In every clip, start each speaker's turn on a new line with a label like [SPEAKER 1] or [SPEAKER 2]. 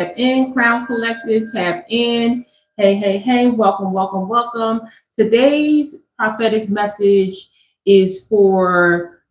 [SPEAKER 1] Tap in, Crown Collective, tap in. Hey, hey, hey, welcome, welcome, welcome. Today's prophetic message is for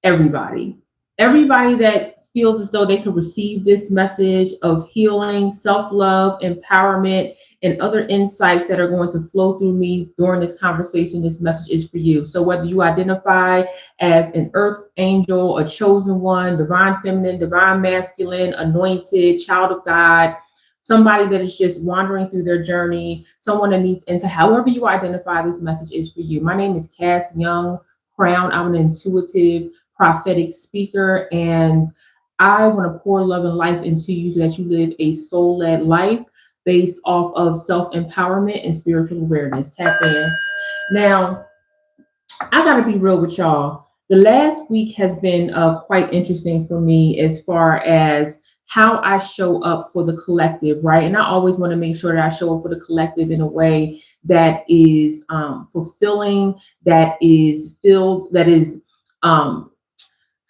[SPEAKER 1] everybody. Everybody that feels as though they can receive this message of healing, self love, empowerment, and other insights that are going to flow through me during this conversation, this message is for you. So, whether you identify as an earth angel, a chosen one, divine feminine, divine masculine, anointed, child of God, somebody that is just wandering through their journey, someone that needs into however you identify, this message is for you. My name is Cass Young Crown. I'm an intuitive prophetic speaker, and I want to pour love and life into you so that you live a soul-led life based off of self-empowerment and spiritual awareness. Tap in. Now, I got to be real with y'all. The last week has been quite interesting for me as far as how I show up for the collective, right? And I always want to make sure that I show up for the collective in a way that is fulfilling, that is filled, that is um,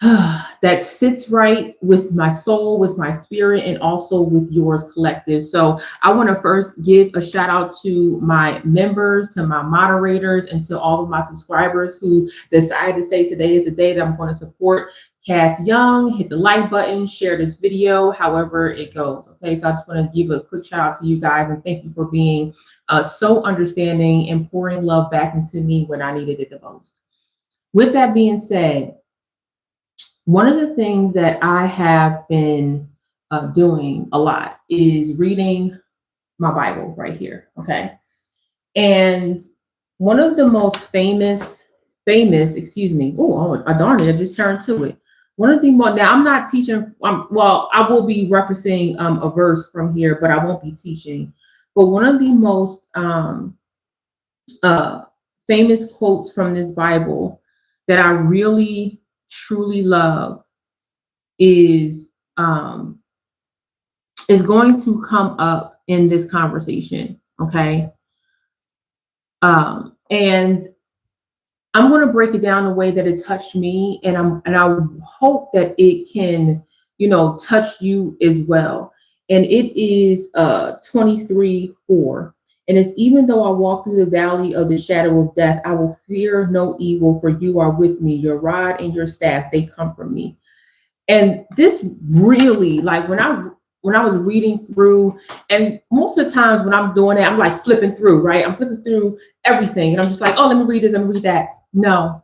[SPEAKER 1] that sits right with my soul, with my spirit, and also with yours collective. So I want to first give a shout out to my members, to my moderators, and to all of my subscribers who decided to say today is the day that I'm going to support Cass Young. Hit the like button, share this video, however it goes. Okay, so I just want to give a quick shout out to you guys and thank you for being so understanding and pouring love back into me when I needed it the most. With that being said, one of the things that I have been doing a lot is reading my Bible right here. Okay. And one of the most excuse me. Oh, darn it. I just turned to it. One of the most, now I'm not teaching. Well, I will be referencing a verse from here, but I won't be teaching. But one of the most famous quotes from this Bible that I really truly love is going to come up in this conversation. Okay. And I'm going to break it down the way that it touched me, and I hope that it can, touch you as well. And it is 23:4. And it's, even though I walk through the valley of the shadow of death, I will fear no evil, for you are with me. Your rod and your staff, they comfort me. And this really, like, when I was reading through, and most of the times when I'm doing it, I'm like flipping through, right? I'm flipping through everything, and I'm just like, oh, let me read this, let me read that. No,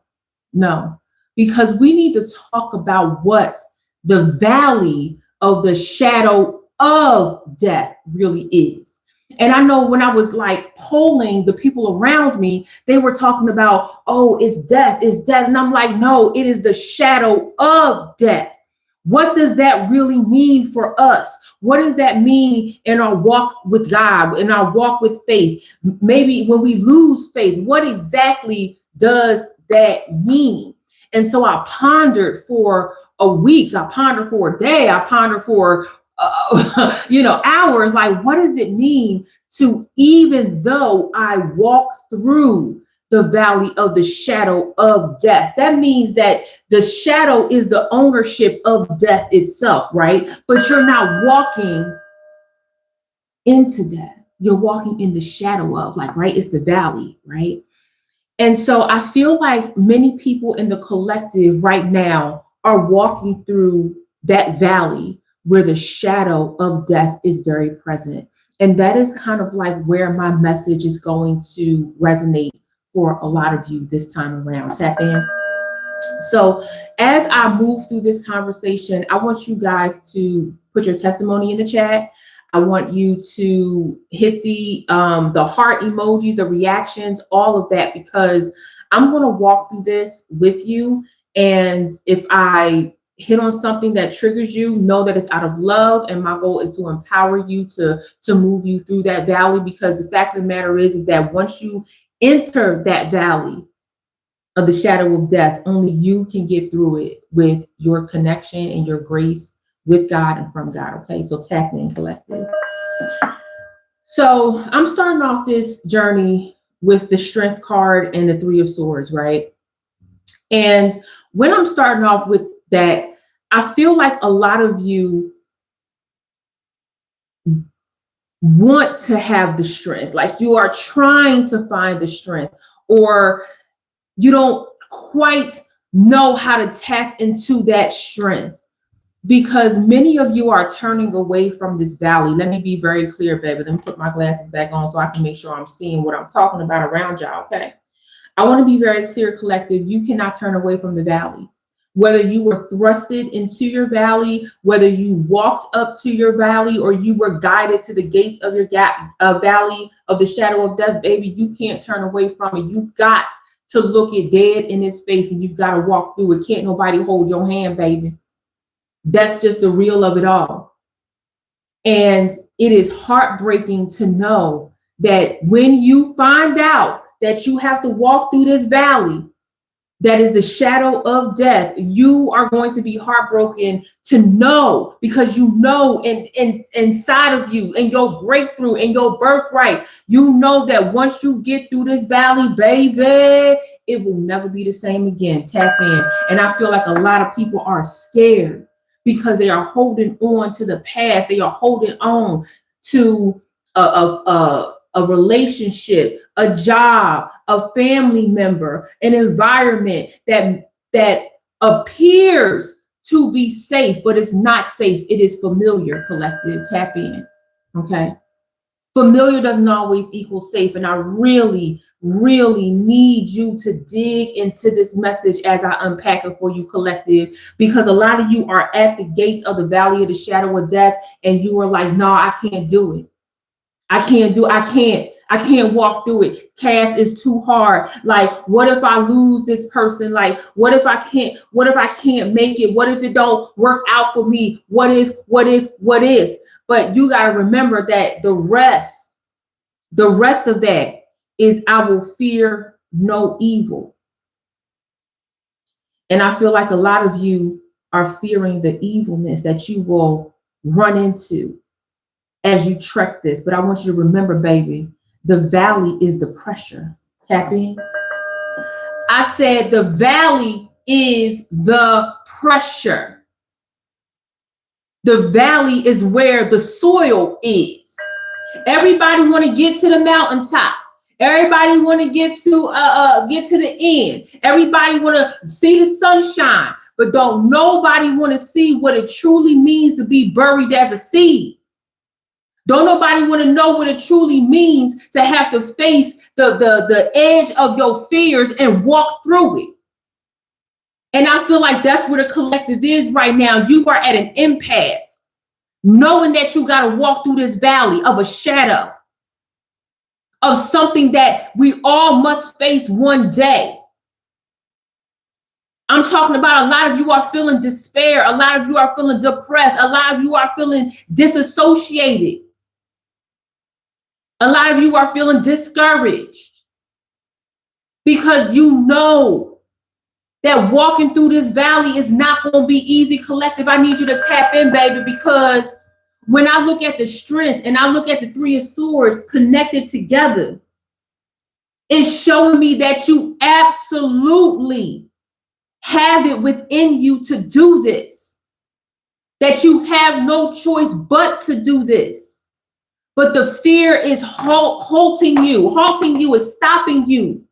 [SPEAKER 1] because we need to talk about what the valley of the shadow of death really is. And I know when I was like polling the people around me, they were talking about, oh, it's death. And I'm like, no, it is the shadow of death. What does that really mean for us? What does that mean in our walk with God, in our walk with faith? Maybe when we lose faith, what exactly does that mean? And so I pondered for a week, I pondered for a day, I pondered for hours. Like, what does it mean to, even though I walk through the valley of the shadow of death? That means that the shadow is the ownership of death itself, right? But you're not walking into death. You're walking in the shadow of, like, right? It's the valley, right? And so I feel like many people in the collective right now are walking through that valley where the shadow of death is very present. And that is kind of like where my message is going to resonate for a lot of you this time around. Tap in. So as I move through this conversation, I want you guys to put your testimony in the chat. I want you to hit the heart emojis, the reactions, all of that, because I'm going to walk through this with you. And if I hit on something that triggers you, know that it's out of love. And my goal is to empower you to move you through that valley, because the fact of the matter is that once you enter that valley of the shadow of death, only you can get through it with your connection and your grace with God and from God. Okay, so tap in, collective. So I'm starting off this journey with the Strength card and the Three of Swords, right? And when I'm starting off with that, I feel like a lot of you want to have the strength, like you are trying to find the strength, or you don't quite know how to tap into that strength, because many of you are turning away from this valley. Let me be very clear, baby. Let me put my glasses back on so I can make sure I'm seeing what I'm talking about around y'all, okay? I want to be very clear, collective. You cannot turn away from the valley. Whether you were thrusted into your valley, whether you walked up to your valley, or you were guided to the gates of your valley of the shadow of death, baby, you can't turn away from it. You've got to look it dead in its face, and you've got to walk through it. Can't nobody hold your hand, baby. That's just the real of it all. And it is heartbreaking to know that when you find out that you have to walk through this valley that is the shadow of death, you are going to be heartbroken to know, because you know inside of you, in your breakthrough, in your birthright, you know that once you get through this valley, baby, it will never be the same again. Tap in. And I feel like a lot of people are scared because they are holding on to the past. They are holding on to a relationship, a job, a family member, an environment that appears to be safe, but it's not safe. It is familiar, collective. Tap in. Okay. Familiar doesn't always equal safe. And I really, really need you to dig into this message as I unpack it for you, collective, because a lot of you are at the gates of the valley of the shadow of death, and you are like, no, I can't do it. I can't walk through it. Cast is too hard. Like, what if I lose this person? Like, what if I can't make it? What if it don't work out for me? What if? But you got to remember that the rest of that is, I will fear no evil. And I feel like a lot of you are fearing the evilness that you will run into as you trek this. But I want you to remember, baby, the valley is the pressure. Tap in. I said the valley is the pressure. The valley is where the soil is. Everybody want to get to the mountaintop. Everybody want to get to the end. Everybody want to see the sunshine, but don't nobody want to see what it truly means to be buried as a seed. Don't nobody want to know what it truly means to have to face the edge of your fears and walk through it. And I feel like that's where the collective is right now. You are at an impasse, knowing that you got to walk through this valley of a shadow, of something that we all must face one day. I'm talking about a lot of you are feeling despair. A lot of you are feeling depressed. A lot of you are feeling disassociated. A lot of you are feeling discouraged because you know that walking through this valley is not going to be easy, collective. I need you to tap in, baby, because when I look at the strength and I look at the Three of Swords connected together, it's showing me that you absolutely have it within you to do this, that you have no choice but to do this. But the fear is halting you is stopping you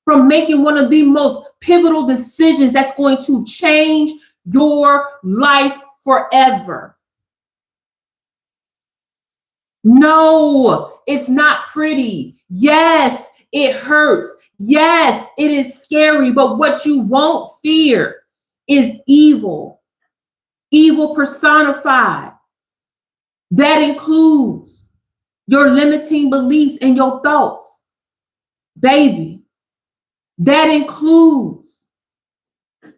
[SPEAKER 1] from making one of the most pivotal decisions that's going to change your life forever. No, it's not pretty. Yes, it hurts. Yes, it is scary. But what you won't fear is evil. Evil personified. That includes your limiting beliefs and your thoughts, baby. That includes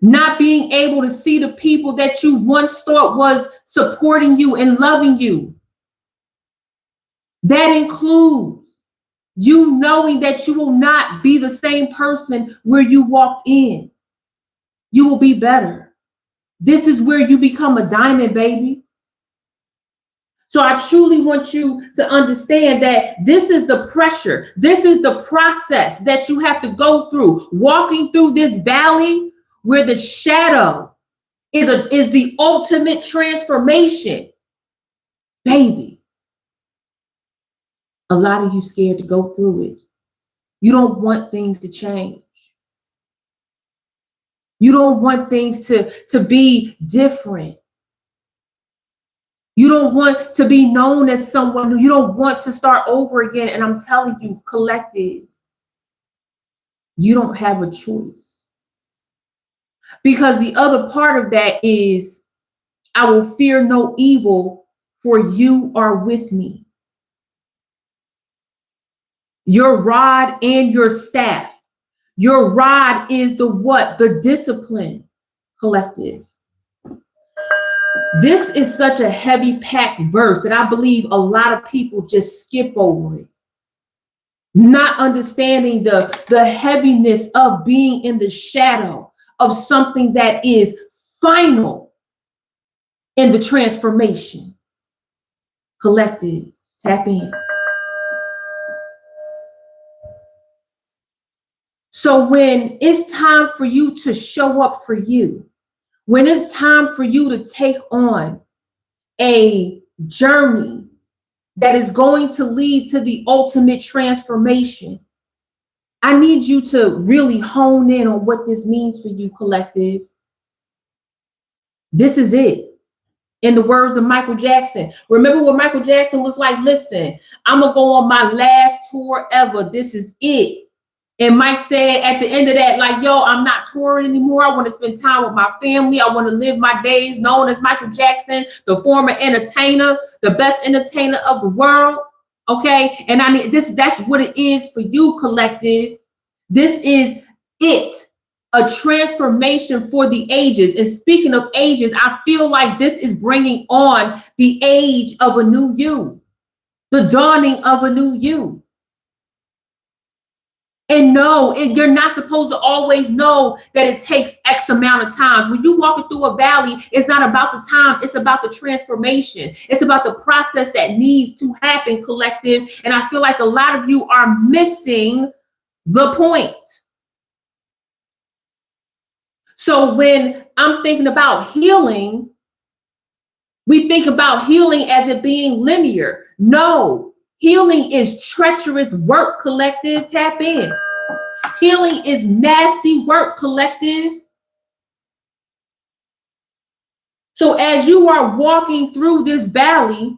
[SPEAKER 1] not being able to see the people that you once thought was supporting you and loving you. That includes you knowing that you will not be the same person where you walked in. You will be better. This is where you become a diamond, baby. So I truly want you to understand that this is the pressure. This is the process that you have to go through, walking through this valley where the shadow is the ultimate transformation. Baby, A lot of you scared to go through it. You don't want things to change. You don't want things to be different. You don't want to be known as someone who you don't want to start over again. And I'm telling you, collective, you don't have a choice. Because the other part of that is, I will fear no evil, for you are with me. Your rod and your staff. Your rod is the what? The discipline, collective. This is such a heavy packed verse that I believe a lot of people just skip over it. Not understanding the heaviness of being in the shadow of something that is final in the transformation. Collective, tap in. So when it's time for you to show up for you, when it's time for you to take on a journey that is going to lead to the ultimate transformation, I need you to really hone in on what this means for you, collective. This is it. In the words of Michael Jackson. Remember when Michael Jackson was like, listen, I'm going to go on my last tour ever. This is it. And Mike said at the end of that, like, yo, I'm not touring anymore. I want to spend time with my family. I want to live my days known as Michael Jackson, the former entertainer, the best entertainer of the world. Okay. And I mean, that's what it is for you, collective. This is it. A transformation for the ages. And speaking of ages, I feel like this is bringing on the age of a new you, the dawning of a new you. And no, you're not supposed to always know that it takes X amount of time. When you're walking through a valley, it's not about the time. It's about the transformation. It's about the process that needs to happen, collective. And I feel like a lot of you are missing the point. So when I'm thinking about healing, we think about healing as it being linear. No. Healing is treacherous work, collective. Tap in. Healing is nasty work, collective. So as you are walking through this valley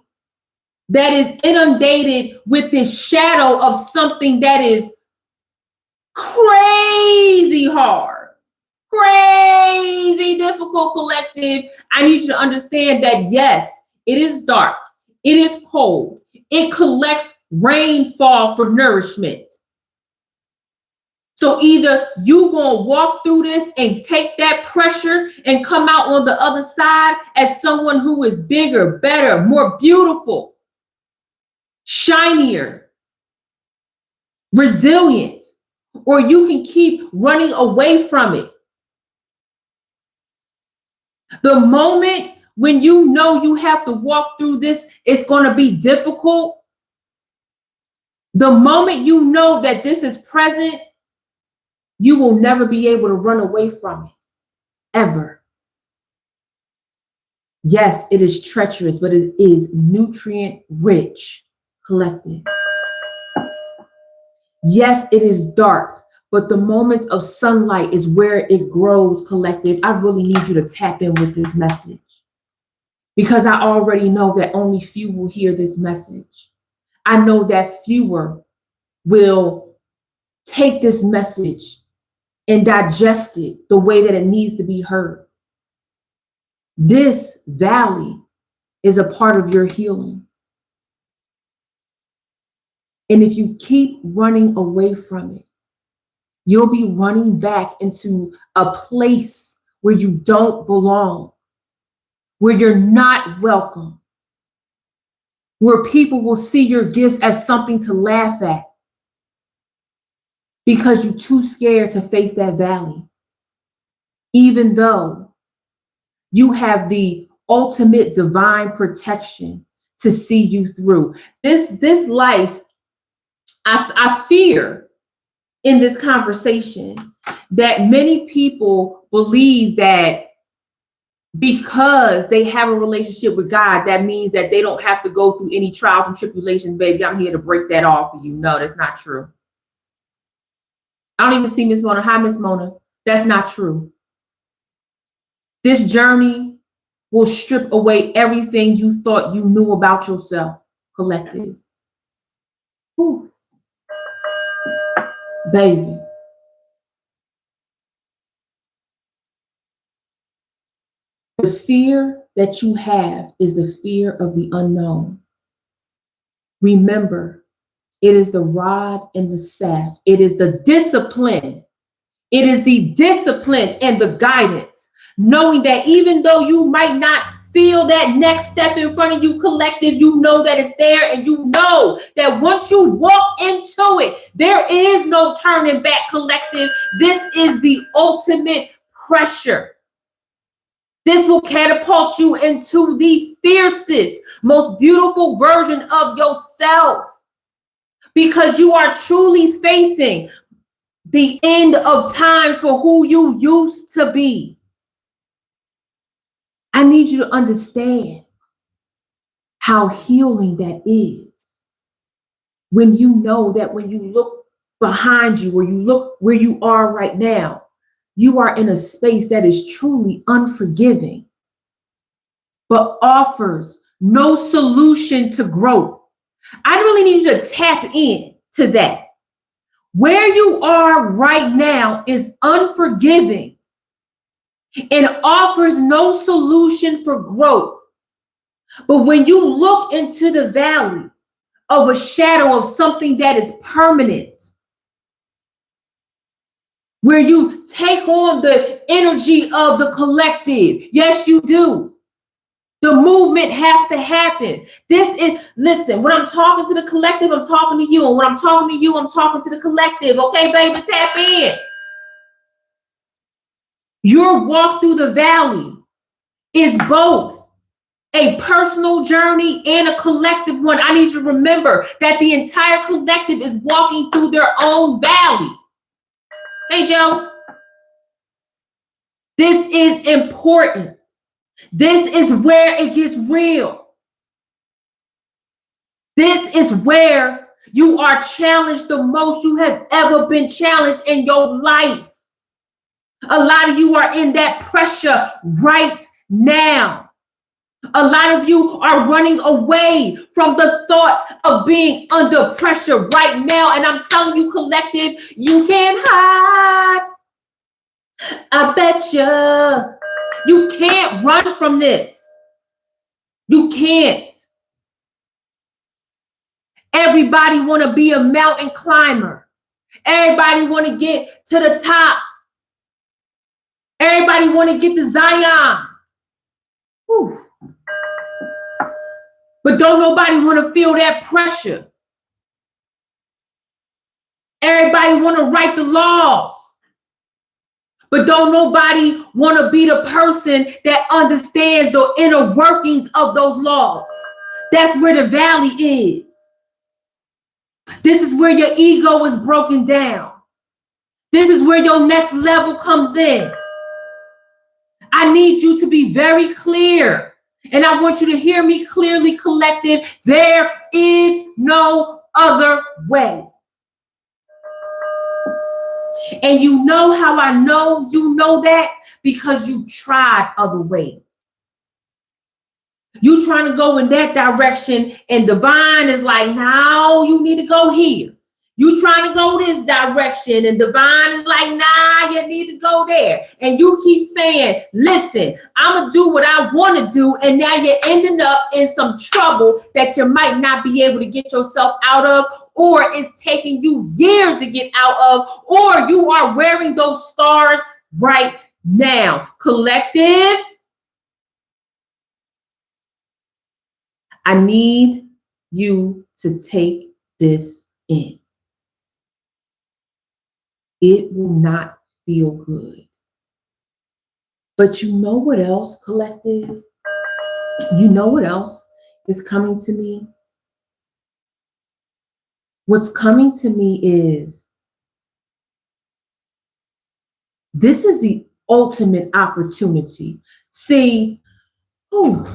[SPEAKER 1] that is inundated with this shadow of something that is crazy hard, crazy difficult, collective, I need you to understand that yes, it is dark, it is cold, it collects rainfall for nourishment. So either you gonna walk through this and take that pressure and come out on the other side as someone who is bigger, better, more beautiful, shinier, resilient, or you can keep running away from it. The moment when you know you have to walk through this, it's going to be difficult. The moment you know that this is present, you will never be able to run away from it, ever. Yes, it is treacherous, but it is nutrient rich, collective. Yes, it is dark, but the moments of sunlight is where it grows, collective. I really need you to tap in with this message because I already know that only few will hear this message. I know that fewer will take this message and digest it the way that it needs to be heard. This valley is a part of your healing. And if you keep running away from it, you'll be running back into a place where you don't belong, where you're not welcome, where people will see your gifts as something to laugh at because you're too scared to face that valley, even though you have the ultimate divine protection to see you through. This life, I fear in this conversation that many people believe that because they have a relationship with God, that means that they don't have to go through any trials and tribulations, baby. I'm here to break that off for you. No, that's not true. I don't even see Miss Mona. Hi, Miss Mona. That's not true. This journey will strip away everything you thought you knew about yourself, collective. Ooh. Baby. The fear that you have is the fear of the unknown. Remember, it is the rod and the staff. It is the discipline. It is the discipline and the guidance. Knowing that even though you might not feel that next step in front of you, collective, you know that it's there, and you know that once you walk into it, there is no turning back, collective. This is the ultimate pressure. This will catapult you into the fiercest, most beautiful version of yourself, because you are truly facing the end of times for who you used to be. I need you to understand how healing that is. When you know that when you look behind you, or you look where you are right now, you are in a space that is truly unforgiving, but offers no solution to growth. I really need you to tap in to that. Where you are right now is unforgiving and offers no solution for growth. But when you look into the valley of a shadow of something that is permanent, where you take on the energy of the collective, yes, you do. The movement has to happen. Listen, when I'm talking to the collective, I'm talking to you. And when I'm talking to you, I'm talking to the collective. Okay, baby, tap in. Your walk through the valley is both a personal journey and a collective one. I need you to remember that the entire collective is walking through their own valley. Hey, Joe. This is important. This is where it gets real. This is where you are challenged the most you have ever been challenged in your life. A lot of you are in that pressure right now. A lot of you are running away from the thought of being under pressure right now. And I'm telling you, collective, you can't hide. I bet you can't run from this. You can't. Everybody want to be a mountain climber. Everybody want to get to the top. Everybody want to get to Zion. Whew. But don't nobody want to feel that pressure. Everybody want to write the laws. But don't nobody want to be the person that understands the inner workings of those laws. That's where the valley is. This is where your ego is broken down. This is where your next level comes in. I need you to be very clear. And I want you to hear me clearly, collective. There is no other way. And you know how I know you know that? Because you've tried other ways. You trying to go in that direction, and divine is like, no, you need to go here. You trying to go this direction, and divine is like, nah, you need to go there. And you keep saying, listen, I'm going to do what I want to do. And now you're ending up in some trouble that you might not be able to get yourself out of, or it's taking you years to get out of, or you are wearing those scars right now. Collective, I need you to take this in. It will not feel good. But you know what else, collective? You know what else is coming to me? What's coming to me is this is ultimate opportunity. See, whew,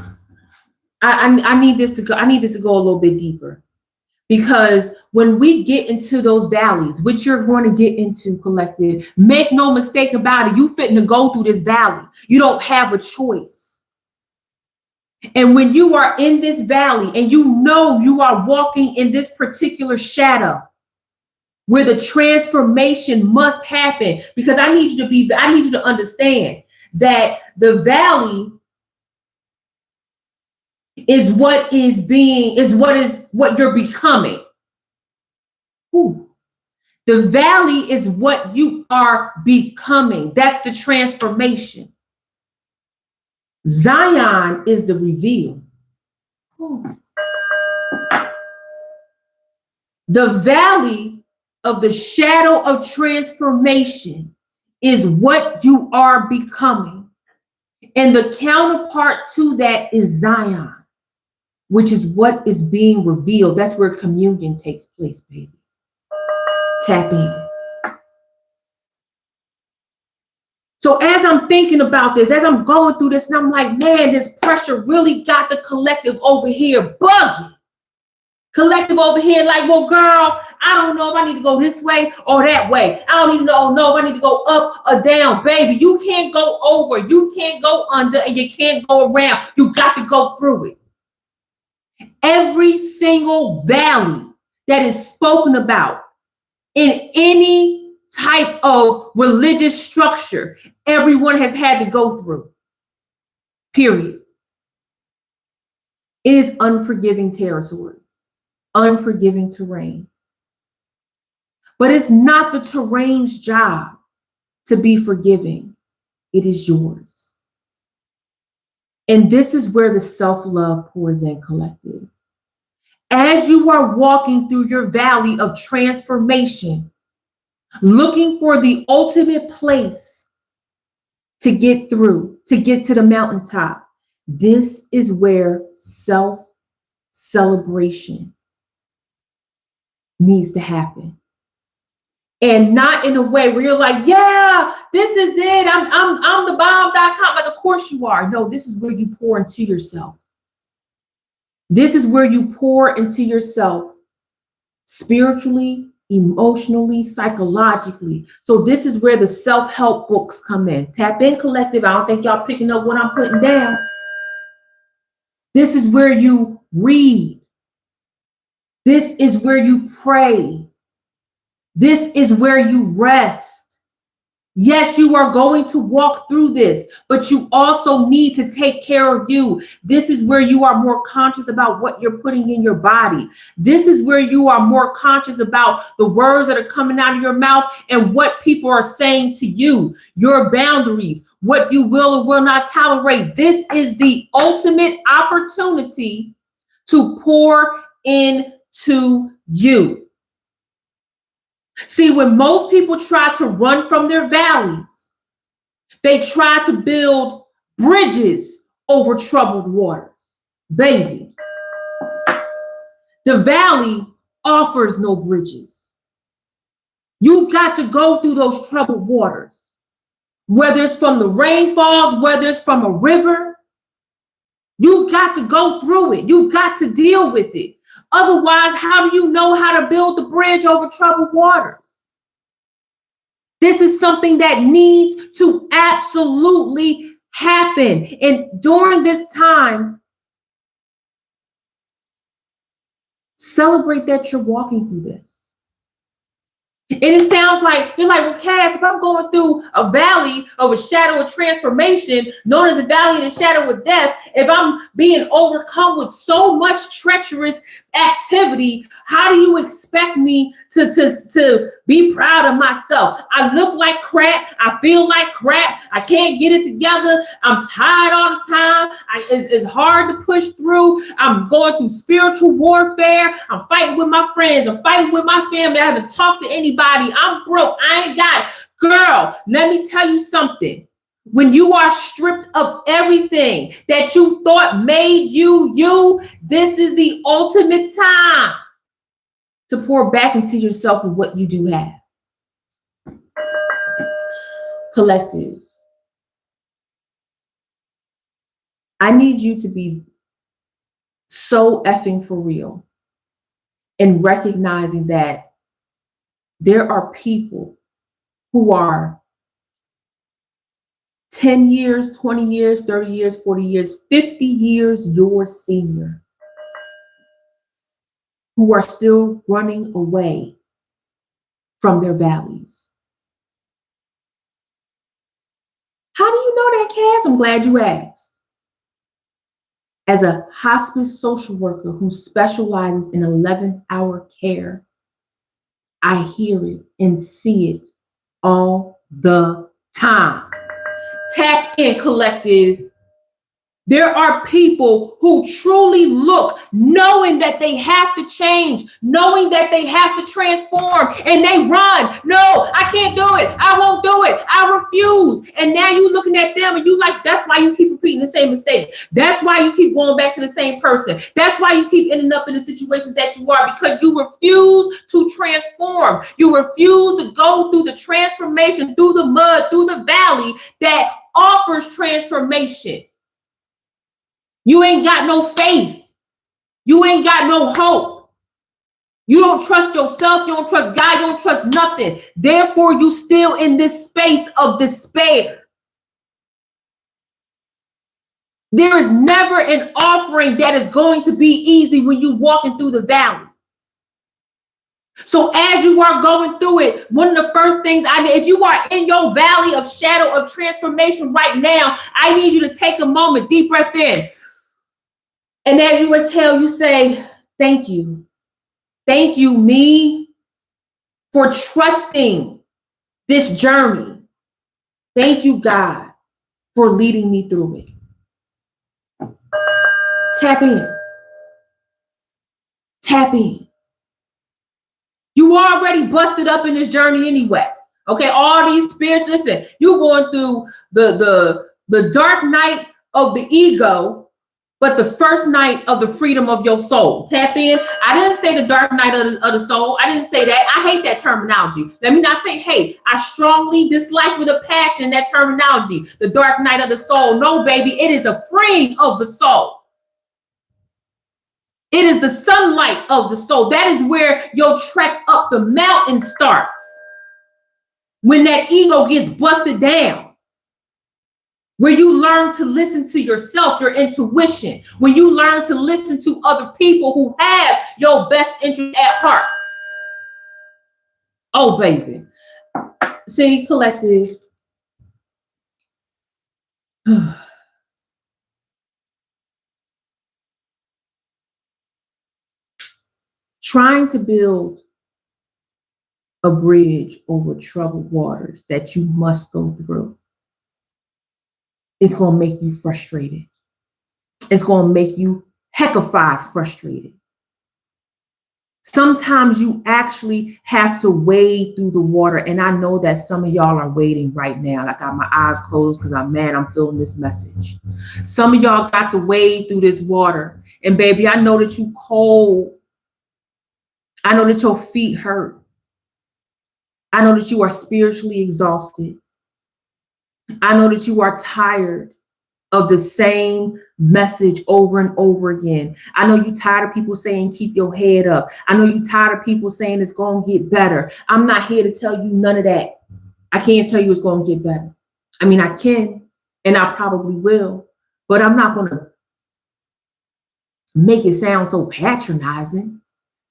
[SPEAKER 1] I need this to go. I need this to go a little bit deeper, because when we get into those valleys, which you're going to get into, collective, make no mistake about it, you fitting to go through this valley. You don't have a choice. And when you are in this valley and you know you are walking in this particular shadow where the transformation must happen, because I need you to understand that the valley is what you're becoming. Ooh. The valley is what you are becoming. That's the transformation. Zion is the reveal. Ooh. The valley of the shadow of transformation is what you are becoming. And the counterpart to that is Zion, which is what is being revealed. That's where communion takes place, baby. Tap in. So as I'm thinking about this, as I'm going through this, and I'm like, man, this pressure really got the collective over here buggy. Collective over here like, well, girl, I don't know if I need to go this way or that way. I don't even know if I need to go up or down. Baby, you can't go over, you can't go under, and you can't go around. You got to go through it. Every single valley that is spoken about in any type of religious structure, everyone has had to go through. Period. It is unforgiving territory, unforgiving terrain. But it's not the terrain's job to be forgiving. It is yours. And this is where the self-love pours in, collective. As you are walking through your valley of transformation, looking for the ultimate place to get through, to get to the mountaintop, this is where self-celebration needs to happen. And not in a way where you're like, yeah, this is it. I'm the bomb.com. But of course you are. No, this is where you pour into yourself. This is where you pour into yourself spiritually, emotionally, psychologically. So this is where the self-help books come in. Tap in, collective. I don't think y'all picking up what I'm putting down. This is where you read. This is where you pray. This is where you rest. Yes, you are going to walk through this, but you also need to take care of you. This is where you are more conscious about what you're putting in your body. This is where you are more conscious about the words that are coming out of your mouth and what people are saying to you, your boundaries, what you will or will not tolerate. This is the ultimate opportunity to pour into you. See, when most people try to run from their valleys, they try to build bridges over troubled waters. Baby, the valley offers no bridges. You've got to go through those troubled waters, whether it's from the rainfalls, whether it's from a river. You've got to go through it. You've got to deal with it. Otherwise, how do you know how to build the bridge over troubled waters? This is something that needs to absolutely happen. And during this time, celebrate that you're walking through this. And it sounds like, you're like, well, Cass, if I'm going through a valley of a shadow of transformation, known as the valley of the shadow of death, if I'm being overcome with so much treacherous activity, how do you expect me to be proud of myself? I look like crap. I feel like crap. I can't get it together. I'm tired all the time. It's hard to push through. I'm going through spiritual warfare. I'm fighting with my friends. I'm fighting with my family. I haven't talked to anybody. I'm broke. I ain't got it. Girl, let me tell you something. When you are stripped of everything that you thought made you, this is the ultimate time to pour back into yourself with what you do have. Collective. I need you to be so effing for real in recognizing that there are people who are 10 years, 20 years, 30 years, 40 years, 50 years your senior, who are still running away from their valleys. How do you know that, Cass? I'm glad you asked. As a hospice social worker who specializes in 11-hour care, I hear it and see it all the time. Tap in, collective. There are people who truly look, knowing that they have to change, knowing that they have to transform, and they run. No, I can't do it. I won't do it. I refuse. And now you looking at them and you like, that's why you keep repeating the same mistakes. That's why you keep going back to the same person. That's why you keep ending up in the situations that you are, because you refuse to transform. You refuse to go through the transformation, through the mud, through the valley that offers transformation. You ain't got no faith. You ain't got no hope. You don't trust yourself. You don't trust God. You don't trust nothing. Therefore, you still in this space of despair. There is never an offering that is going to be easy when you're walking through the valley. So as you are going through it, one of the first things if you are in your valley of shadow of transformation right now, I need you to take a moment, deep breath in. And as you exhale, you say, thank you. Thank you, me, for trusting this journey. Thank you, God, for leading me through it. Tap in. Tap in. You already busted up in this journey anyway. Okay, all these spirits, listen, you're going through the dark night of the ego, but the first night of the freedom of your soul. Tap in. I didn't say the dark night of the soul. I didn't say that. I hate that terminology. Let me not say hate. I strongly dislike with a passion that terminology. The dark night of the soul. No, baby, it is a freeing of the soul. It is the sunlight of the soul. That is where your trek up the mountain starts. When that ego gets busted down. Where you learn to listen to yourself, your intuition. When you learn to listen to other people who have your best interest at heart. Oh, baby. See, collective. Trying to build a bridge over troubled waters that you must go through. It's going to make you frustrated. It's going to make you heckified frustrated. Sometimes you actually have to wade through the water. And I know that some of y'all are wading right now. Like I got my eyes closed because I'm feeling this message. Some of y'all got to wade through this water. And baby, I know that you cold. I know that your feet hurt. I know that you are spiritually exhausted. I know that you are tired of the same message over and over again. I know you're tired of people saying, keep your head up. I know you're tired of people saying it's going to get better. I'm not here to tell you none of that. I can't tell you it's going to get better. I mean, I can, and I probably will, but I'm not going to make it sound so patronizing,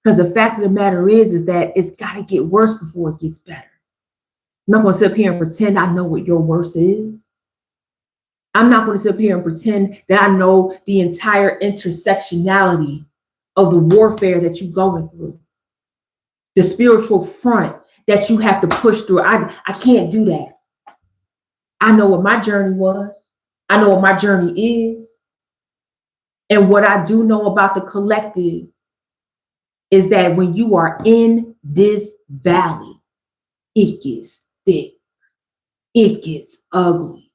[SPEAKER 1] because the fact of the matter is that it's got to get worse before it gets better. I'm not going to sit up here and pretend I know what your worst is. I'm not going to sit up here and pretend that I know the entire intersectionality of the warfare that you're going through, the spiritual front that you have to push through. I can't do that. I know what my journey was. I know what my journey is. And what I do know about the collective is that when you are in this valley, it gets thick. It gets ugly.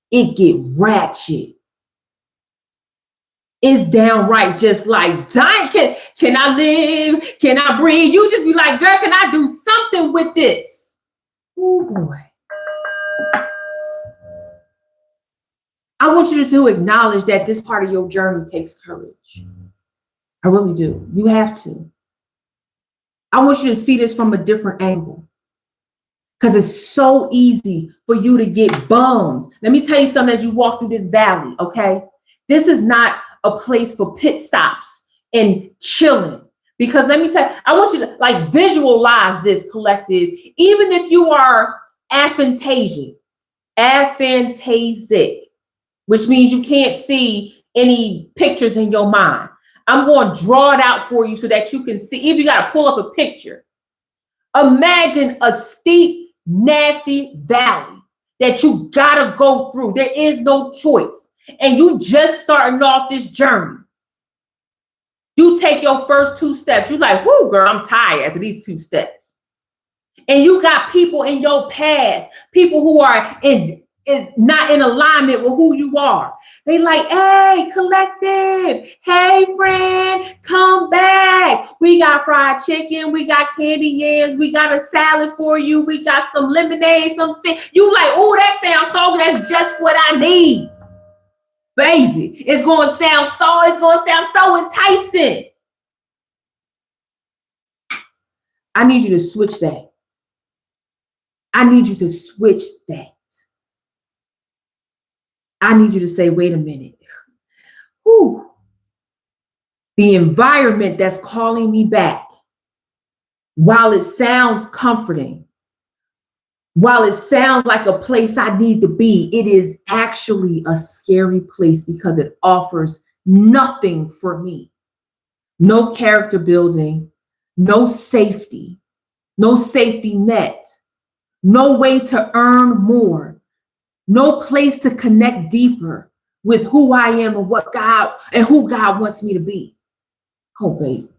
[SPEAKER 1] It get ratchet. It's downright just like dying. Can I live? Can I breathe? You just be like, girl, can I do something with this? Oh boy. I want you to acknowledge that this part of your journey takes courage. I really do. You have to. I want you to see this from a different angle. Because it's so easy for you to get bummed. Let me tell you something as you walk through this valley, okay? This is not a place for pit stops and chilling. Because let me tell you, I want you to like visualize this, collective. Even if you are aphantasic, which means you can't see any pictures in your mind. I'm going to draw it out for you so that you can see. If you got to pull up a picture, imagine a steep, nasty valley that you gotta go through. There is no choice. And you just starting off this journey. You take your first 2 steps. You're like, whoo, girl, I'm tired after these 2 steps. And you got people in your past, people who are not in alignment with who you are. They like, hey, collective, hey, friend, come back. We got fried chicken, we got candy yams, we got a salad for you, we got some lemonade, something. You like, oh, that sounds so good. That's just what I need. Baby, it's going to sound so enticing. I need you to switch that. I need you to switch that. I need you to say, wait a minute. Whew. The environment that's calling me back, while it sounds comforting, while it sounds like a place I need to be, it is actually a scary place because it offers nothing for me. No character building, no safety net, no way to earn more. No place to connect deeper with who I am and what God and who God wants me to be. Oh, baby.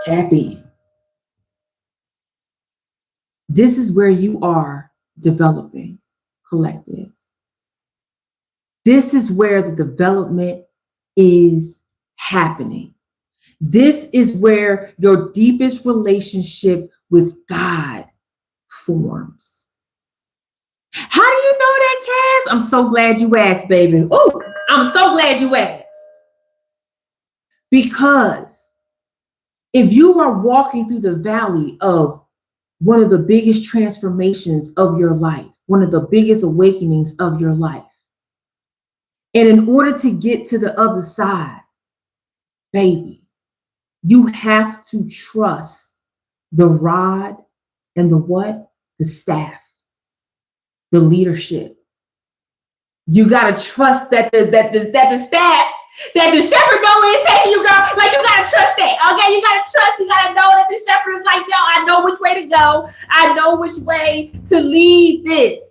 [SPEAKER 1] Tap in. This is where you are developing, collective. This is where the development is happening. This is where your deepest relationship with God forms. How do you know that, Cass? I'm so glad you asked, baby. Oh, I'm so glad you asked. Because if you are walking through the valley of one of the biggest transformations of your life, one of the biggest awakenings of your life, and in order to get to the other side, baby, you have to trust the rod and the what? The staff. The leadership. You gotta trust that the staff, that the shepherd know where he's taking you, girl. Like you gotta trust that. Okay, you gotta trust. You gotta know that the shepherd is like, yo, I know which way to go. I know which way to lead this.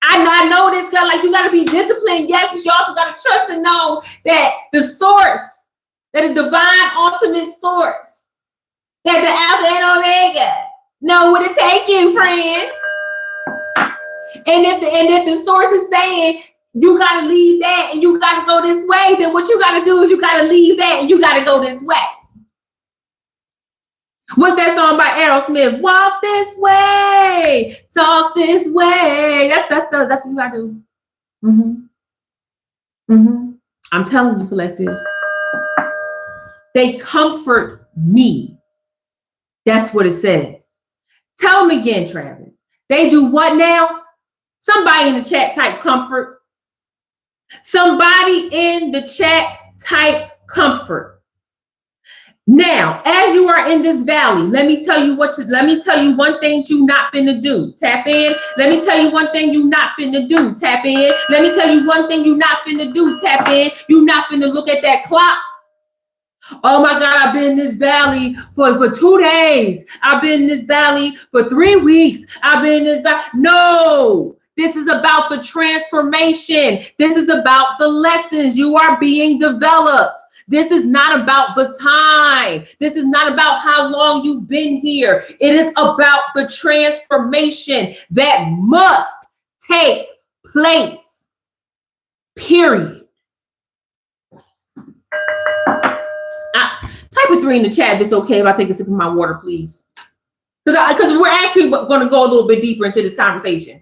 [SPEAKER 1] I know this, girl. Like you gotta be disciplined, yes, but you also gotta trust and know that the source, that the divine ultimate source, that the Alpha and Omega know where to take you, friend. And if the source is saying you gotta leave that and you gotta go this way, then what you gotta do is you gotta leave that and you gotta go this way. What's that song by Aerosmith? Walk this way, talk this way. That's what you gotta do. I'm telling you, collective. They comfort me. That's what it says. Tell them again, Travis. They do what now? Somebody in the chat type comfort. Somebody in the chat type comfort. Now, as you are in this valley, let me tell you one thing you not finna do. Tap in. Let me tell you one thing you not finna do. Tap in. Let me tell you one thing you not finna do. Tap in. You not finna look at that clock. Oh my God, I've been in this valley for 2 days. I've been in this valley for 3 weeks. I've been in this valley. No. This is about the transformation. This is about the lessons. You are being developed. This is not about the time. This is not about how long you've been here. It is about the transformation that must take place. Period. Type a 3 in the chat if it's okay if I take a sip of my water, please. Because we're actually going to go a little bit deeper into this conversation.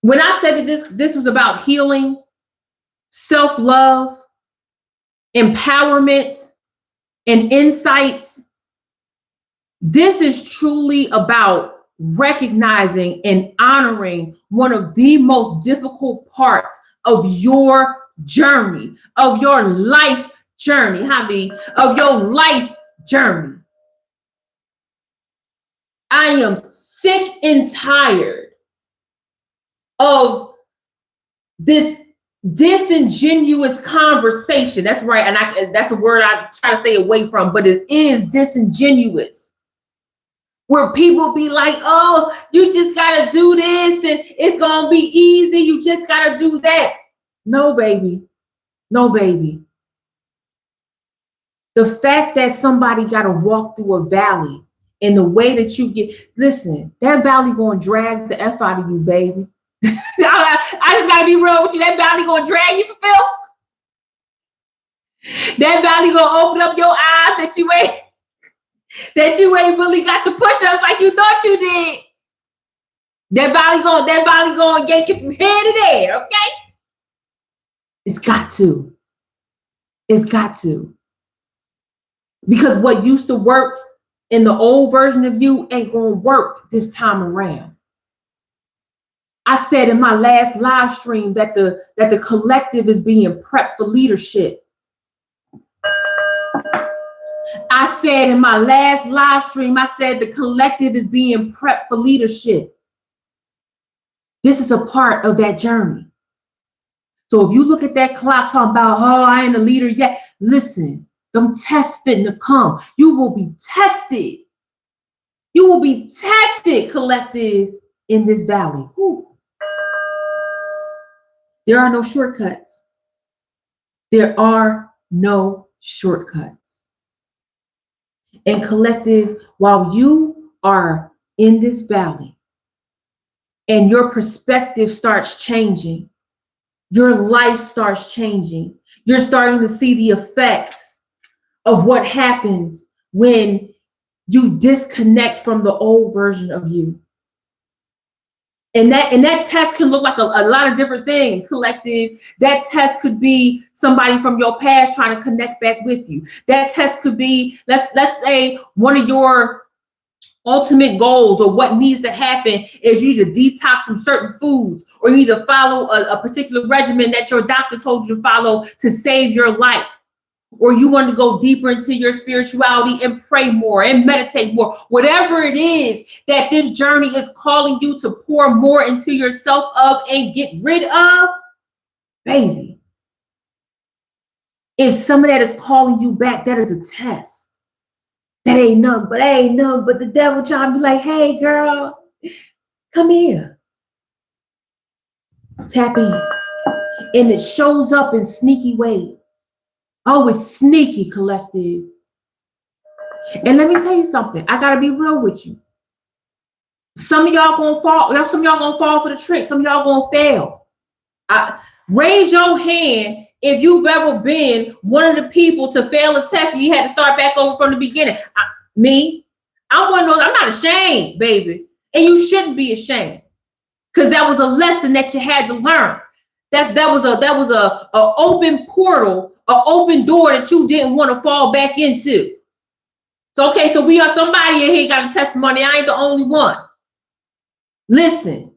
[SPEAKER 1] When I said that this was about healing, self-love, empowerment, and insights, this is truly about recognizing and honoring one of the most difficult parts of your journey, of your life journey, Javi, of your life journey. I am sick and tired of this disingenuous conversation. That's right. And that's a word I try to stay away from, but it is disingenuous. Where people be like, oh, you just got to do this and it's going to be easy. You just got to do that. No, baby. No, baby. The fact that somebody got to walk through a valley and the way that you listen, that valley going to drag the F out of you, baby. I just got to be real with you. That valley going to drag you for filth. That valley going to open up your eyes that you ain't really got the push-ups like you thought you did. That valley going to yank you from here to there, okay? It's got to. It's got to. Because what used to work in the old version of you ain't going to work this time around. I said in my last live stream that the collective is being prepped for leadership. I said in my last live stream, I said the collective is being prepped for leadership. This is a part of that journey. So if you look at that clock talking about, oh, I ain't a leader yet, listen, them tests fitting to come. You will be tested. You will be tested, collective, in this valley. Whew. There are no shortcuts. There are no shortcuts. And collective, while you are in this valley and your perspective starts changing, your life starts changing, you're starting to see the effects of what happens when you disconnect from the old version of you. And that test can look like a lot of different things, collective. That test could be somebody from your past trying to connect back with you. That test could be, let's say one of your ultimate goals or what needs to happen is you need to detox from certain foods, or you need to follow a particular regimen that your doctor told you to follow to save your life. Or you want to go deeper into your spirituality and pray more and meditate more. Whatever it is that this journey is calling you to pour more into yourself of and get rid of, baby, if some of that is calling you back, that is a test. That ain't nothing but the devil trying to be like, hey, girl, come here. Tap in. And it shows up in sneaky ways. Oh, it's sneaky, collective. And let me tell you something. I gotta be real with you. Some of y'all gonna fall. Some of y'all gonna fall for the trick. Some of y'all gonna fail. Raise your hand if you've ever been one of the people to fail a test and you had to start back over from the beginning. I'm one of those. I'm not ashamed, baby, and you shouldn't be ashamed, because that was a lesson that you had to learn. That was a open portal, an open door that you didn't want to fall back into. So, okay, so we are somebody in here got a testimony. I ain't the only one. Listen,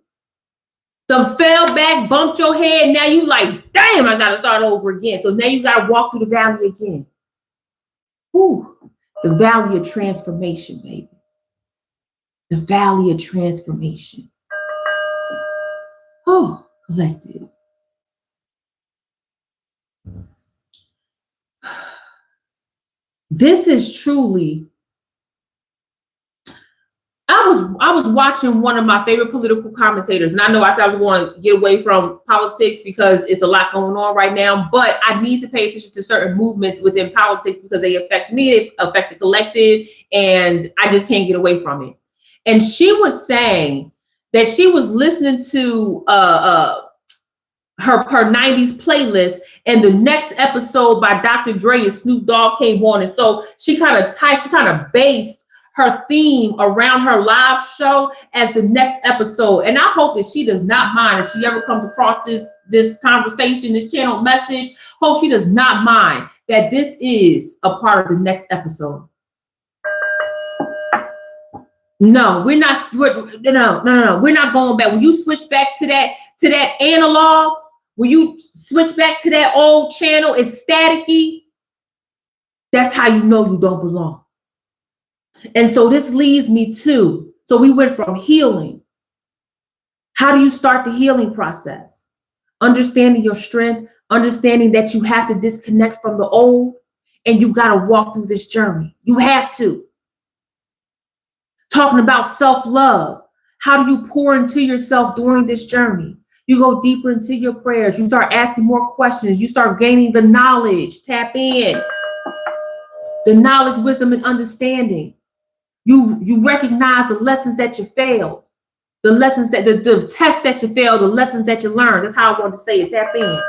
[SPEAKER 1] the fell back, bumped your head. Now you like, damn, I got to start over again. So now you got to walk through the valley again. Ooh, the valley of transformation, baby. The valley of transformation. Oh, collective. This is truly, I was watching one of my favorite political commentators, and I know I said I was going to get away from politics because it's a lot going on right now, but I need to pay attention to certain movements within politics because they affect me, they affect the collective, and I just can't get away from it. And she was saying that she was listening to her 90s playlist, and the next episode by Dr. Dre and Snoop Dogg came on, and so she kind of based her theme around her live show as the next episode. And I hope that she does not mind if she ever comes across this conversation, this channel message. Hope she does not mind that this is a part of the next episode. No, we're not. No. We're not going back. When you switch back to that analog, when you switch back to that old channel, it's staticky. That's how you know you don't belong. And so this leads me to, so we went from healing. How do you start the healing process? Understanding your strength, understanding that you have to disconnect from the old, and you got to walk through this journey. You have to. Talking about self-love. How do you pour into yourself during this journey? You go deeper into your prayers. You start asking more questions. You start gaining the knowledge. Tap in. The knowledge, wisdom, and understanding. You recognize the lessons that you failed. The lessons that, the tests that you failed, the lessons that you learned. That's how I want to say it. Tap in.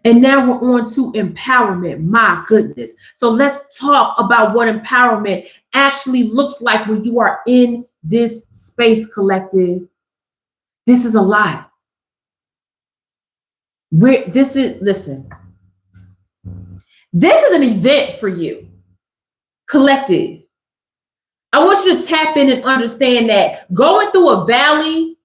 [SPEAKER 1] And now we're on to empowerment. My goodness. So let's talk about what empowerment actually looks like when you are in this space, collective. This is a lot. Listen. This is an event for you, collective. I want you to tap in and understand that going through a valley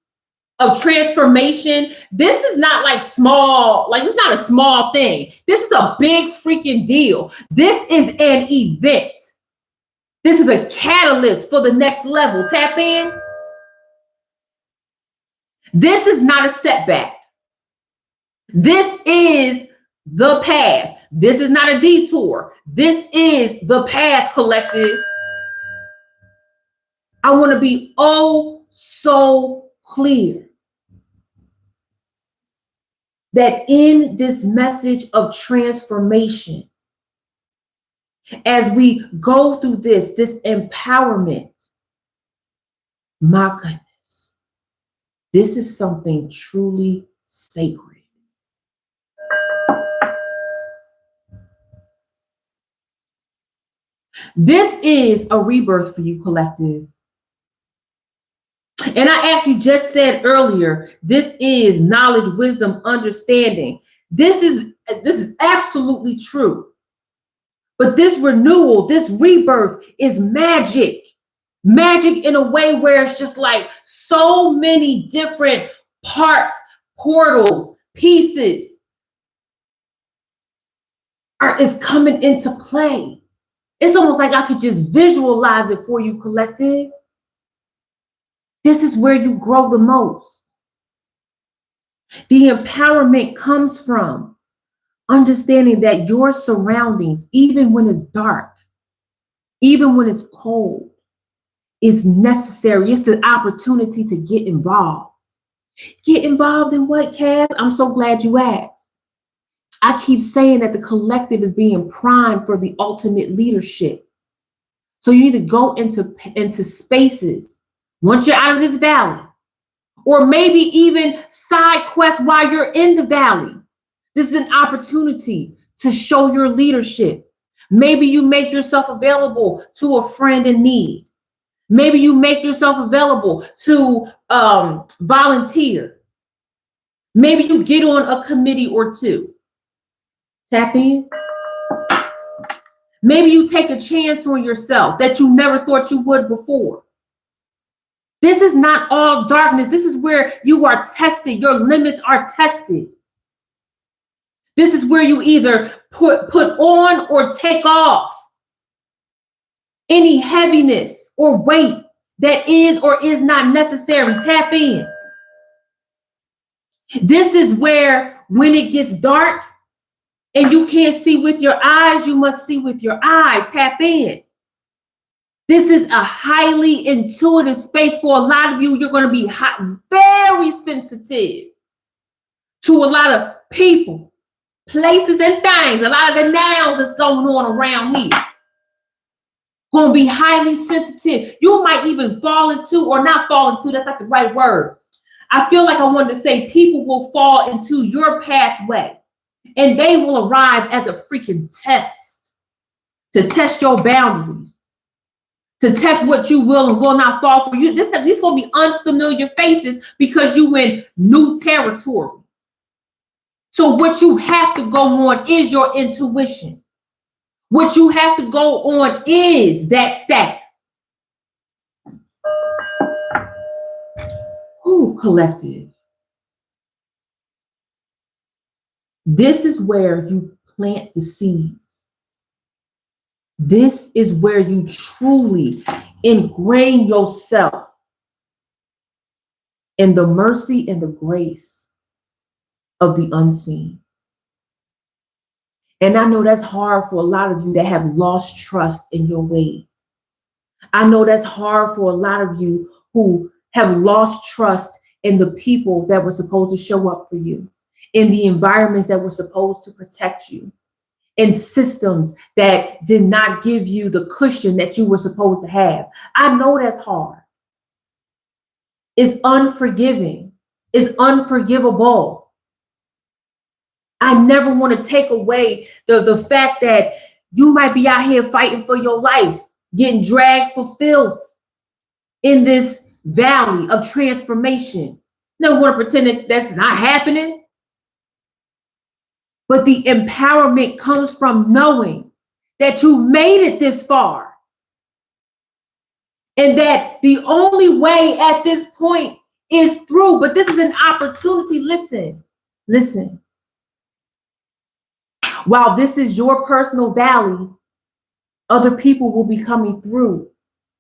[SPEAKER 1] of transformation, this is not like small, like it's not a small thing. This is a big freaking deal. This is an event. This is a catalyst for the next level. Tap in. This is not a setback. This is the path. This is not a detour. This is the path, collective. I want to be oh so clear that in this message of transformation, as we go through this empowerment, my goodness, this is something truly sacred. This is a rebirth for you, collective. And I actually just said earlier, this is knowledge, wisdom, understanding. This is absolutely true. But this renewal, this rebirth is magic. Magic in a way where it's just like so many different parts, portals, pieces is coming into play. It's almost like I could just visualize it for you, collective. This is where you grow the most. The empowerment comes from understanding that your surroundings, even when it's dark, even when it's cold, is necessary. It's the opportunity to get involved. Get involved in what, Cass? I'm so glad you asked. I keep saying that the collective is being primed for the ultimate leadership. So you need to go into spaces once you're out of this valley, or maybe even side quests while you're in the valley. This is an opportunity to show your leadership. Maybe you make yourself available to a friend in need. Maybe you make yourself available to volunteer. Maybe you get on a committee or two. Tap in. Maybe you take a chance on yourself that you never thought you would before. This is not all darkness. This is where you are tested. Your limits are tested. This is where you either put on or take off any heaviness or weight that is or is not necessary. Tap in. This is where when it gets dark and you can't see with your eyes, you must see with your eye. Tap in. This is a highly intuitive space for a lot of you. You're going to be very sensitive to a lot of people, places, and things. A lot of the nouns that's going on around here. Going to be highly sensitive. You might even fall into, or not fall into, that's not the right word. I feel like I wanted to say people will fall into your pathway and they will arrive as a freaking test to test your boundaries. to test what you will and will not fall for. You. These going to be unfamiliar faces because you in new territory. So what you have to go on is your intuition. What you have to go on is that staff. Ooh, collective. This is where you plant the seeds. This is where you truly ingrain yourself in the mercy and the grace of the unseen. And I know that's hard for a lot of you that have lost trust in your way. I know that's hard for a lot of you who have lost trust in the people that were supposed to show up for you, in the environments that were supposed to protect you, in systems that did not give you the cushion that you were supposed to have. I know that's hard. It's unforgiving. It's unforgivable. I never want to take away the fact that you might be out here fighting for your life, getting dragged for filth in this valley of transformation. Never want to pretend that that's not happening. But the empowerment comes from knowing that you made it this far. And that the only way at this point is through. But this is an opportunity. Listen. While this is your personal valley, other people will be coming through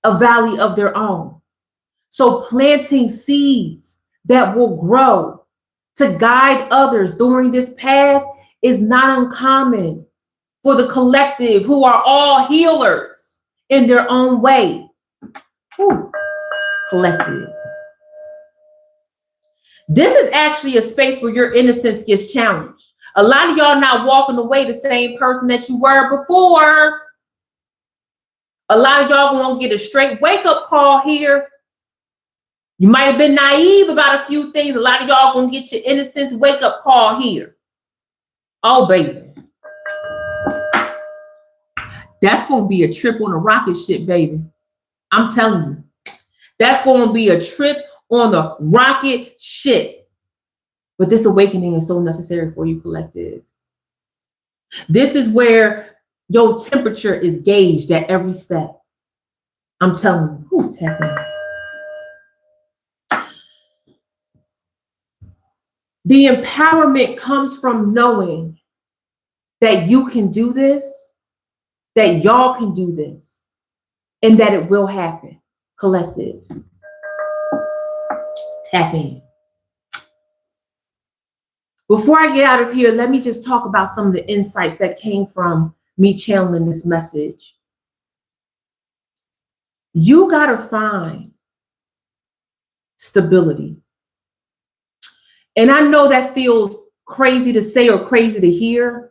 [SPEAKER 1] a valley of their own. So planting seeds that will grow to guide others during this path is not uncommon for the collective, who are all healers in their own way. Whew. Collective. This is actually a space where your innocence gets challenged. A lot of y'all not walking away the same person that you were before. A lot of y'all gonna get a straight wake-up call here. You might have been naive about a few things. A lot of y'all gonna get your innocence wake-up call here. Oh, baby. That's gonna be a trip on a rocket ship, baby. I'm telling you. That's gonna be a trip on the rocket ship. But this awakening is so necessary for you, collective. This is where your temperature is gauged at every step. I'm telling you. Tap in. The empowerment comes from knowing that you can do this, that y'all can do this, and that it will happen. Collective. Tap in. Before I get out of here, let me just talk about some of the insights that came from me channeling this message. You got to find stability. And I know that feels crazy to say or crazy to hear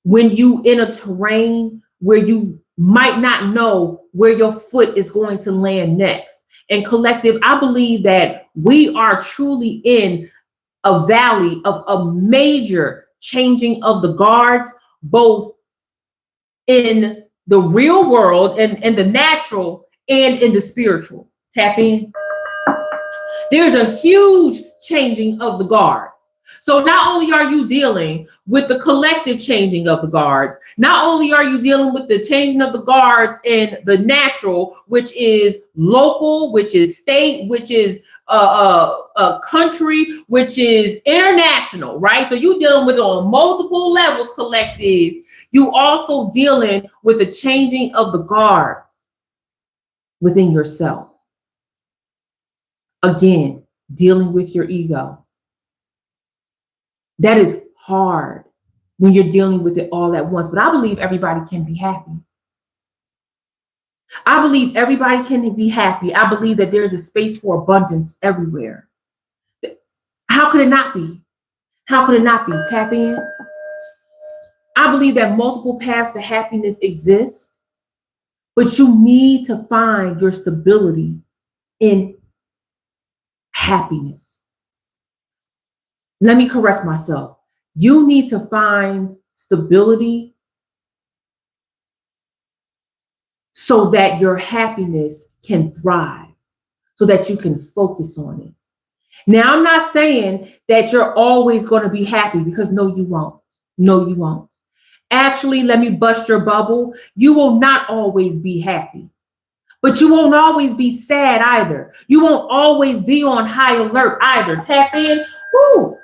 [SPEAKER 1] when you in a terrain where you might not know where your foot is going to land next. And collective, I believe that we are truly in a valley of a major changing of the guards, both in the real world and the natural and in the spiritual. Tap in. There's a huge changing of the guards. So not only are you dealing with the collective changing of the guards, not only are you dealing with the changing of the guards in the natural, which is local, which is state, which is a country, which is international, right? So you're dealing with it on multiple levels, collective. You also dealing with the changing of the guards within yourself. Again, dealing with your ego. That is hard when you're dealing with it all at once. But I believe everybody can be happy. I believe everybody can be happy. I believe that there's a space for abundance everywhere. How could it not be? How could it not be? Tap in. I believe that multiple paths to happiness exist, but you need to find your stability in happiness. Let me correct myself. You need to find stability so that your happiness can thrive, so that you can focus on it. Now, I'm not saying that you're always going to be happy, because no, you won't. No, you won't. Actually, let me bust your bubble. You will not always be happy, but you won't always be sad either. You won't always be on high alert either. Tap in. Woo.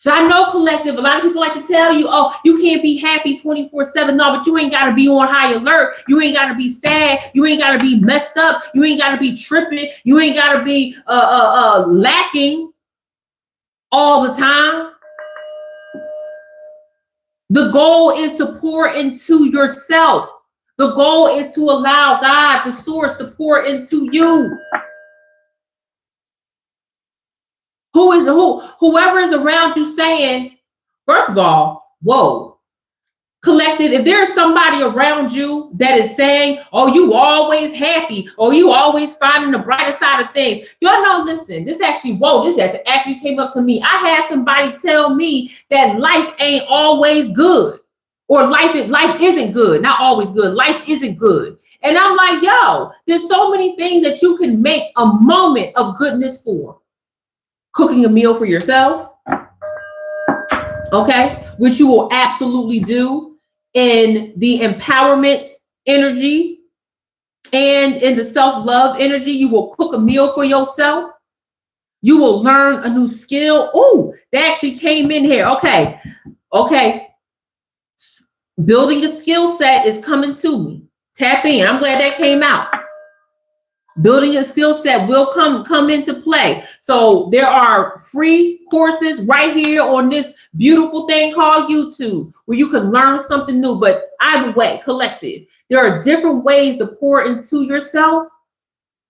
[SPEAKER 1] So I know, collective, a lot of people like to tell you, oh, you can't be happy 24/7. No, but you ain't got to be on high alert. You ain't got to be sad. You ain't got to be messed up. You ain't got to be tripping. You ain't got to be lacking all the time. The goal is to pour into yourself. The goal is to allow God, the source, to pour into you. Whoever is around you saying, first of all, whoa, collective, if there's somebody around you that is saying, oh, you always happy, or you always finding the brighter side of things, y'all know, listen, this actually came up to me. I had somebody tell me that life ain't always good, or life isn't good, not always good. Life isn't good. And I'm like, yo, there's so many things that you can make a moment of goodness for. Cooking a meal for yourself, okay, which you will absolutely do in the empowerment energy and in the self-love energy. You will cook a meal for yourself. You will learn a new skill. Oh, that actually came in here. Okay. Building a skill set is coming to me. Tap in. I'm glad that came out. Building a skill set will come into play. So there are free courses right here on this beautiful thing called YouTube, where you can learn something new. But either way, collective, there are different ways to pour into yourself,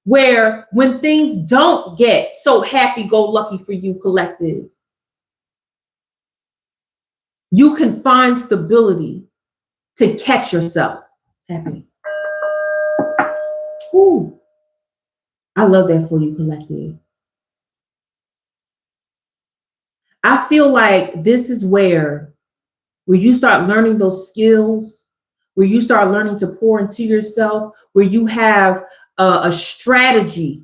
[SPEAKER 1] where when things don't get so happy-go-lucky for you, collective, you can find stability to catch yourself. Happy. Ooh. I love that for you, collective. I feel like this is where you start learning those skills, where you start learning to pour into yourself, where you have a strategy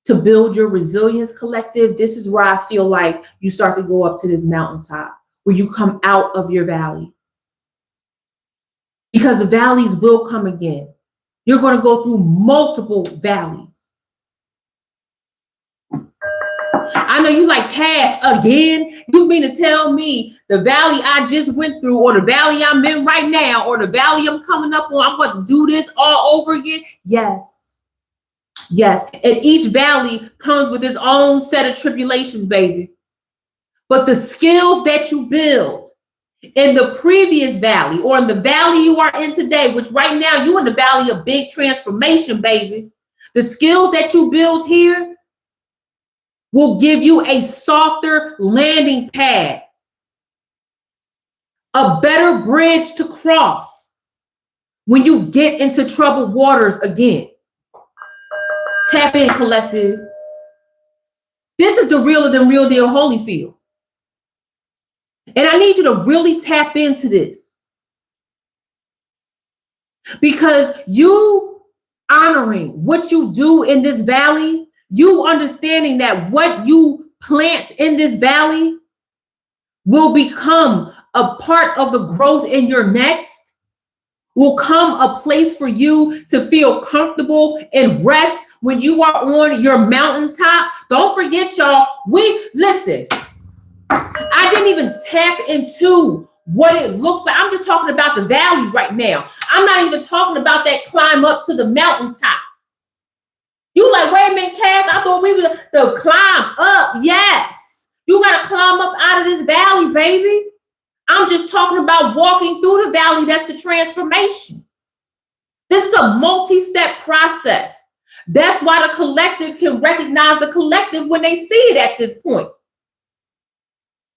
[SPEAKER 1] to build your resilience, collective. This is where I feel like you start to go up to this mountaintop, where you come out of your valley. Because the valleys will come again. You're going to go through multiple valleys. I know you like, Cass, again? You mean to tell me the valley I just went through, or the valley I'm in right now, or the valley I'm coming up on, I'm going to do this all over again? Yes. Yes. And each valley comes with its own set of tribulations, baby. But the skills that you build in the previous valley, or in the valley you are in today, which right now you're in the valley of big transformation, baby. The skills that you build here will give you a softer landing pad, a better bridge to cross when you get into troubled waters again. Tap in, collective. This is the realer than real deal Holyfield. And I need you to really tap into this, because you honoring what you do in this valley, you understanding that what you plant in this valley will become a part of the growth in your next, will come a place for you to feel comfortable and rest when you are on your mountaintop. Don't forget, y'all, listen, I didn't even tap into what it looks like. I'm just talking about the valley right now. I'm not even talking about that climb up to the mountaintop. You like, wait a minute, Cass, I thought we were to climb up. Yes. You got to climb up out of this valley, baby. I'm just talking about walking through the valley. That's the transformation. This is a multi-step process. That's why the collective can recognize the collective when they see it at this point.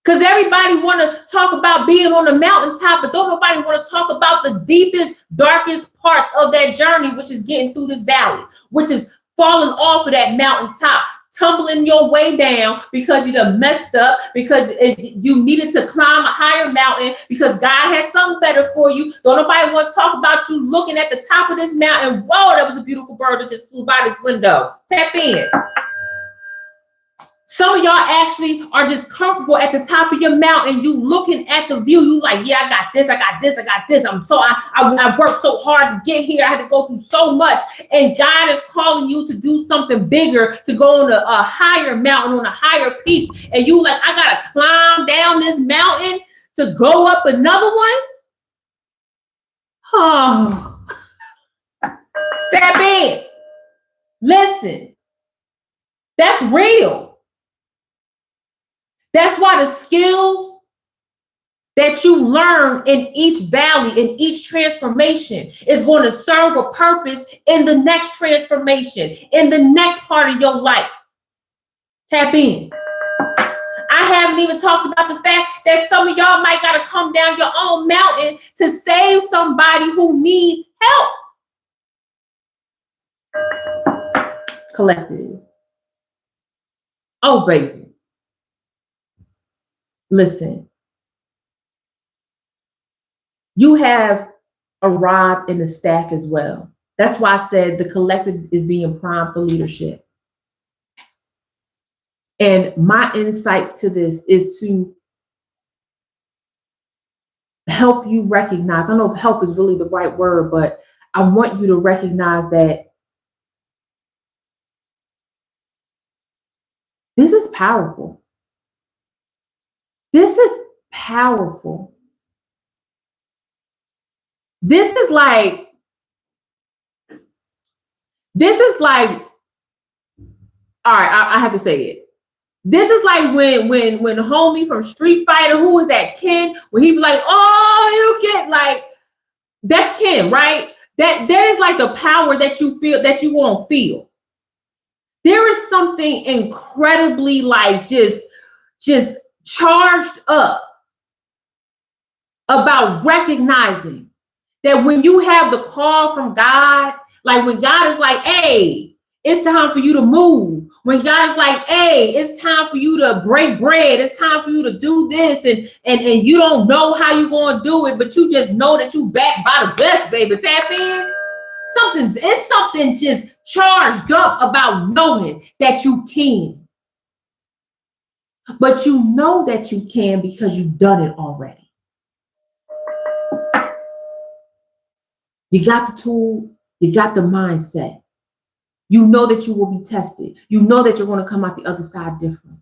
[SPEAKER 1] Because everybody want to talk about being on the mountaintop, but don't nobody want to talk about the deepest, darkest parts of that journey, which is getting through this valley, which is falling off of that mountaintop, tumbling your way down because you done messed up, because you needed to climb a higher mountain, because God has something better for you. Don't nobody want to talk about you looking at the top of this mountain. Whoa, that was a beautiful bird that just flew by this window. Tap in. Some of y'all actually are just comfortable at the top of your mountain. You looking at the view. You like, yeah, I got this, I got this, I got this. I worked so hard to get here. I had to go through so much. And God is calling you to do something bigger, to go on a higher mountain, on a higher peak. And you like, I got to climb down this mountain to go up another one. Oh, tap in. Listen, that's real. That's why the skills that you learn in each valley, in each transformation, is going to serve a purpose in the next transformation, in the next part of your life. Tap in. I haven't even talked about the fact that some of y'all might got to come down your own mountain to save somebody who needs help. Collective. Oh, baby. Listen, you have arrived in the staff as well. That's why I said the collective is being primed for leadership. And my insights to this is to help you recognize, I don't know if help is really the right word, but I want you to recognize that this is powerful. This is powerful. This is like, all right, I have to say it. This is like when the homie from Street Fighter, who was that, Ken, when he be like, oh, you get like, that's Ken, right? That is like the power that you feel, that you won't feel. There is something incredibly like just charged up about recognizing that when you have the call from God, like when God is like, hey, it's time for you to move. When God is like, hey, it's time for you to break bread. It's time for you to do this. And you don't know how you're going to do it, but you just know that you backed by the best, baby. Tap in. It's something just charged up about knowing that you can. But you know that you can because you've done it already. You got the tools, you got the mindset. You know that you will be tested. You know that you're going to come out the other side different.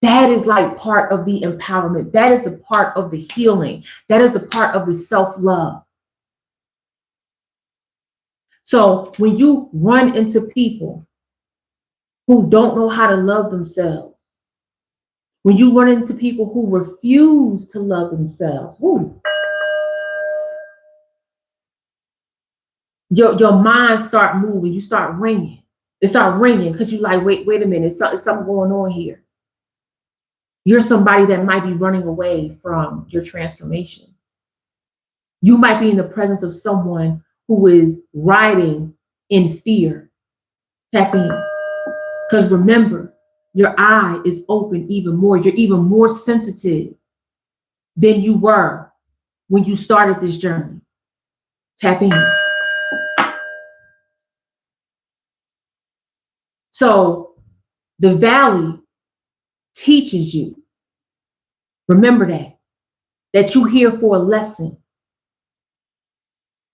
[SPEAKER 1] That is like part of the empowerment. That is a part of the healing. That is the part of the self-love. So when you run into people who don't know how to love themselves, when you run into people who refuse to love themselves, your mind start moving. You start ringing. It start ringing because you like, wait a minute, something going on here. You're somebody that might be running away from your transformation. You might be in the presence of someone who is riding in fear. Tap in. Because remember, your eye is open even more. You're even more sensitive than you were when you started this journey. Tap in. So the valley teaches you. Remember that you're here for a lesson.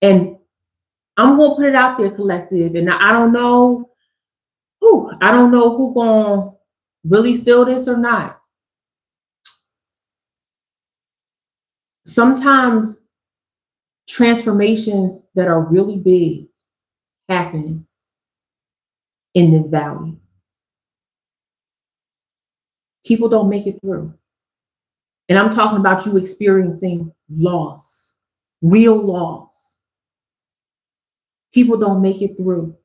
[SPEAKER 1] And I'm going to put it out there, collective. And I don't know who going to really feel this or not. Sometimes transformations that are really big happen in this valley. People don't make it through. And I'm talking about you experiencing loss, real loss. People don't make it through.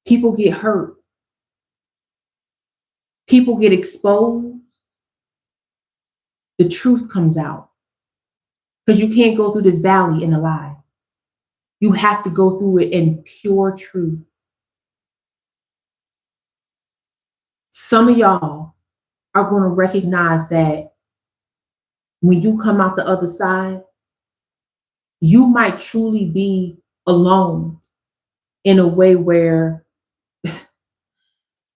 [SPEAKER 1] People get hurt. People get exposed. The truth comes out. Because you can't go through this valley in a lie. You have to go through it in pure truth. Some of y'all are going to recognize that when you come out the other side, you might truly be alone in a way where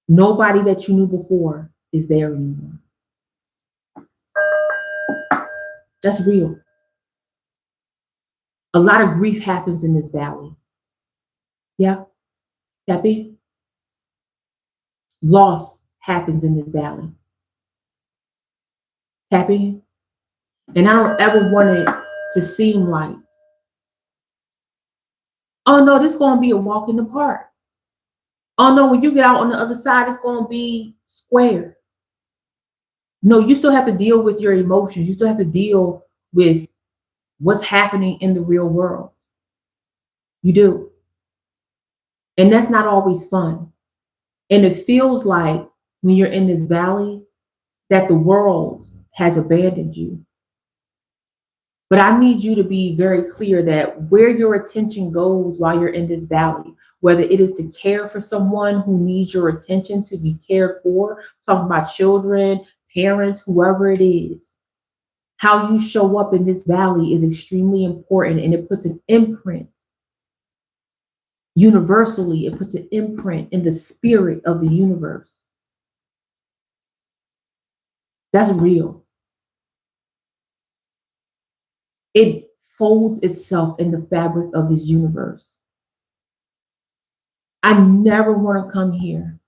[SPEAKER 1] nobody that you knew before is there anymore. That's real. A lot of grief happens in this valley. Yeah, happy. Loss happens in this valley. Happy. And I don't ever want it to seem like, oh no, this is going to be a walk in the park. Oh no, when you get out on the other side, it's going to be square. No, you still have to deal with your emotions. You still have to deal with what's happening in the real world. You do. And that's not always fun. And it feels like when you're in this valley that the world has abandoned you. But I need you to be very clear that where your attention goes while you're in this valley, whether it is to care for someone who needs your attention to be cared for, talking about children, parents, whoever it is, how you show up in this valley is extremely important, and it puts an imprint. Universally, it puts an imprint in the spirit of the universe. That's real. It folds itself in the fabric of this universe. I never want to come here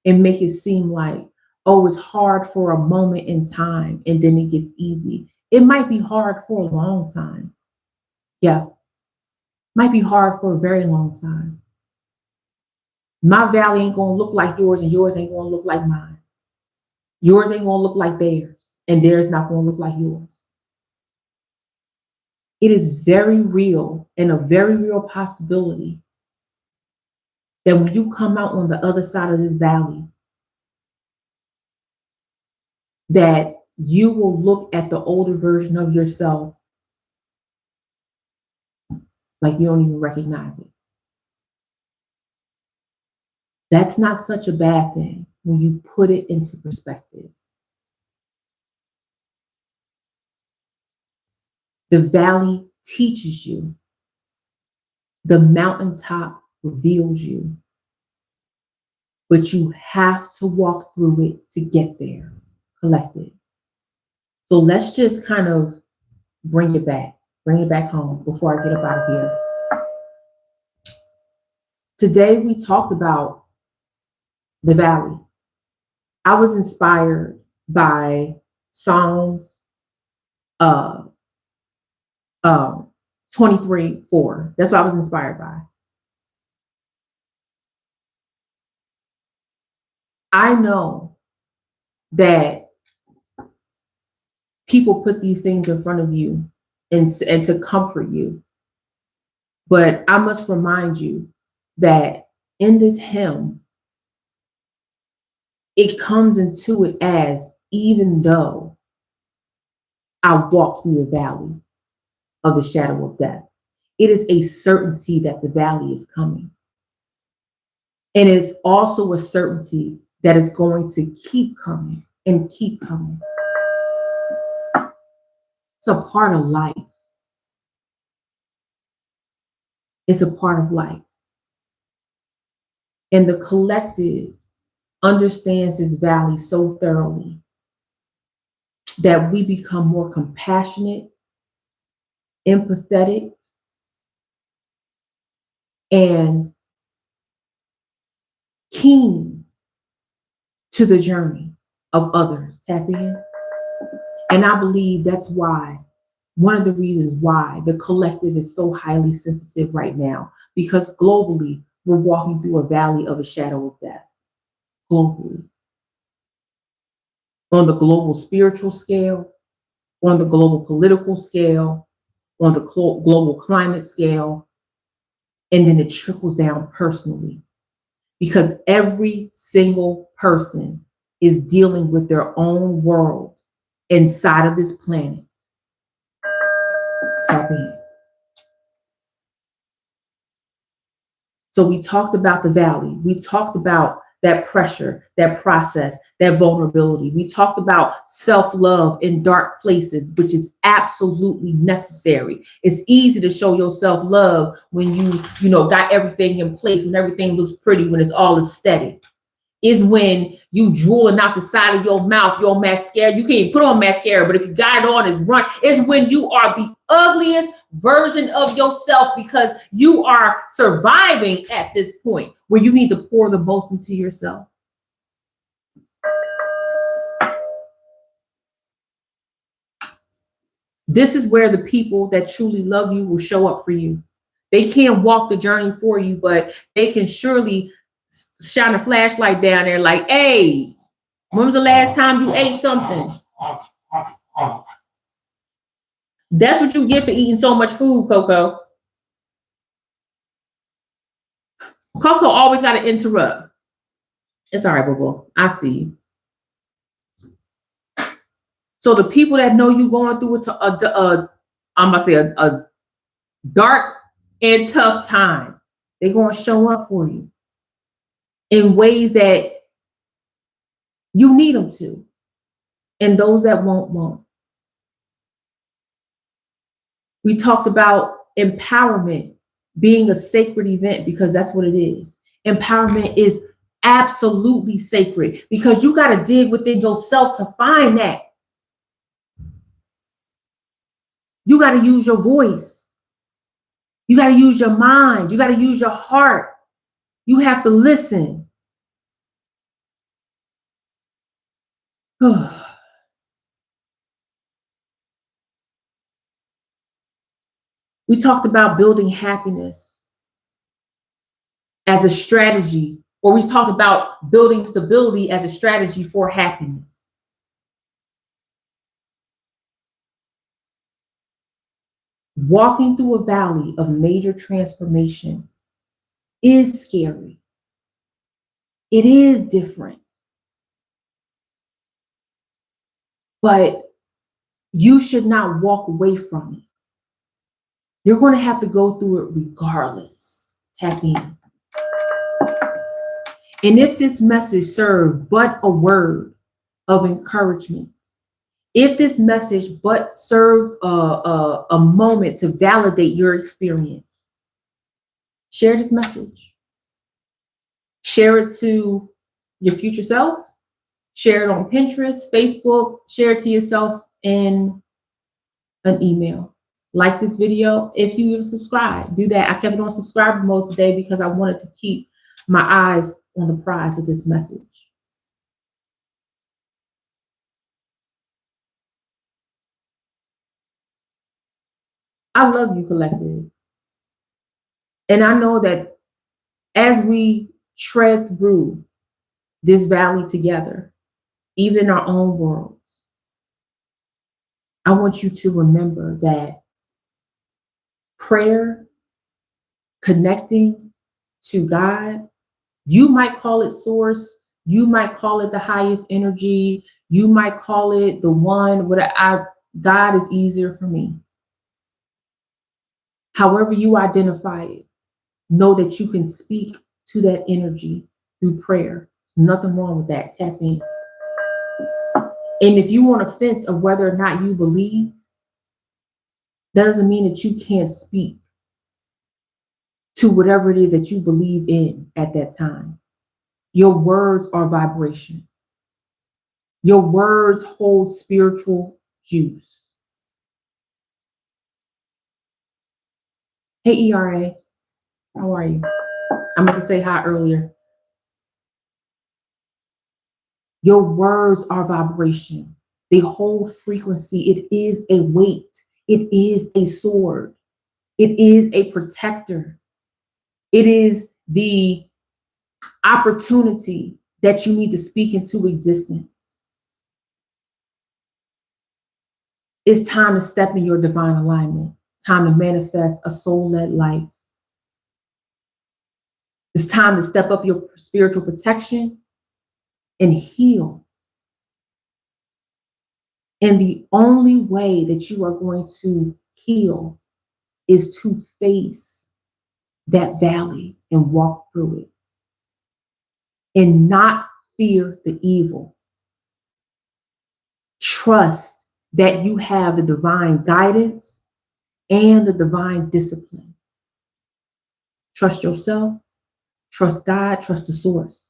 [SPEAKER 1] and make it seem like, oh, it's hard for a moment in time and then it gets easy. It might be hard for a long time. Yeah, might be hard for a very long time. My valley ain't going to look like yours, and yours ain't going to look like mine. Yours ain't going to look like theirs, and theirs not going to look like yours. It is very real and a very real possibility that when you come out on the other side of this valley, that you will look at the older version of yourself like you don't even recognize it. That's not such a bad thing when you put it into perspective. The valley teaches you. The mountaintop reveals you. But you have to walk through it to get there, collected. So let's just kind of bring it back home before I get up out of here. Today we talked about the valley. I was inspired by Psalms uh, 23:4. That's what I was inspired by. I know that people put these things in front of you and to comfort you. But I must remind you that in this hymn, it comes into it as, even though I walk through the valley of the shadow of death, it is a certainty that the valley is coming. And it's also a certainty that it's going to keep coming and keep coming. It's a part of life. It's a part of life. And the collective understands this valley so thoroughly that we become more compassionate, empathetic, and keen to the journey of others. Tap in. And I believe that's why, one of the reasons why the collective is so highly sensitive right now, because globally, we're walking through a valley of a shadow of death. Globally. On the global spiritual scale, on the global political scale, on the global climate scale, and then it trickles down personally. Because every single person is dealing with their own world inside of this planet. Tap in. So we talked about the valley. We talked about that pressure, that process, that vulnerability. We talked about self-love in dark places, which is absolutely necessary. It's easy to show your self-love when you know, got everything in place, when everything looks pretty, when it's all aesthetic. Is when you drooling out the side of your mouth, your mascara. You can't even put on mascara, but if you got it on, it's run. It's when you are the ugliest version of yourself because you are surviving at this point where you need to pour the most into yourself. This is where the people that truly love you will show up for you. They can't walk the journey for you, but they can surely shine a flashlight down there like, hey, when was the last time you ate something? That's what you get for eating so much food, Coco. Coco always got to interrupt. It's all right, boo-boo. I see you. So the people that know you going through I'm gonna say a dark and tough time, they're gonna show up for you in ways that you need them to, and those that won't. We talked about empowerment being a sacred event because that's what it is. Empowerment is absolutely sacred because you got to dig within yourself to find that. You got to use your voice. You got to use your mind. You got to use your heart. You have to listen. We talked about building happiness as a strategy, or we talked about building stability as a strategy for happiness. Walking through a valley of major transformation is scary. It is different. But you should not walk away from it. You're going to have to go through it regardless. Tap in. And if this message served but a word of encouragement, if this message but served a moment to validate your experience, share this message. Share it to your future self. Share it on Pinterest, Facebook. Share it to yourself in an email. Like this video. If you even subscribe, do that. I kept it on subscriber mode today because I wanted to keep my eyes on the prize of this message. I love you, collective. And I know that as we tread through this valley together, even in our own worlds, I want you to remember that prayer, connecting to God, you might call it source, you might call it the highest energy, you might call it the one, God is easier for me. However you identify it, know that you can speak to that energy through prayer. There's nothing wrong with that. Tap in. And if you want a fence of whether or not you believe, that doesn't mean that you can't speak to whatever it is that you believe in at that time. Your words are vibration. Your words hold spiritual juice. Hey, ERA, how are you? I meant to say hi earlier. Your words are vibration. They hold frequency. It is a weight. It is a sword. It is a protector. It is the opportunity that you need to speak into existence. It's time to step in your divine alignment. It's time to manifest a soul-led life. It's time to step up your spiritual protection and heal. And the only way that you are going to heal is to face that valley and walk through it. and not fear the evil. Trust that you have the divine guidance and the divine discipline. Trust yourself, trust God, trust the source.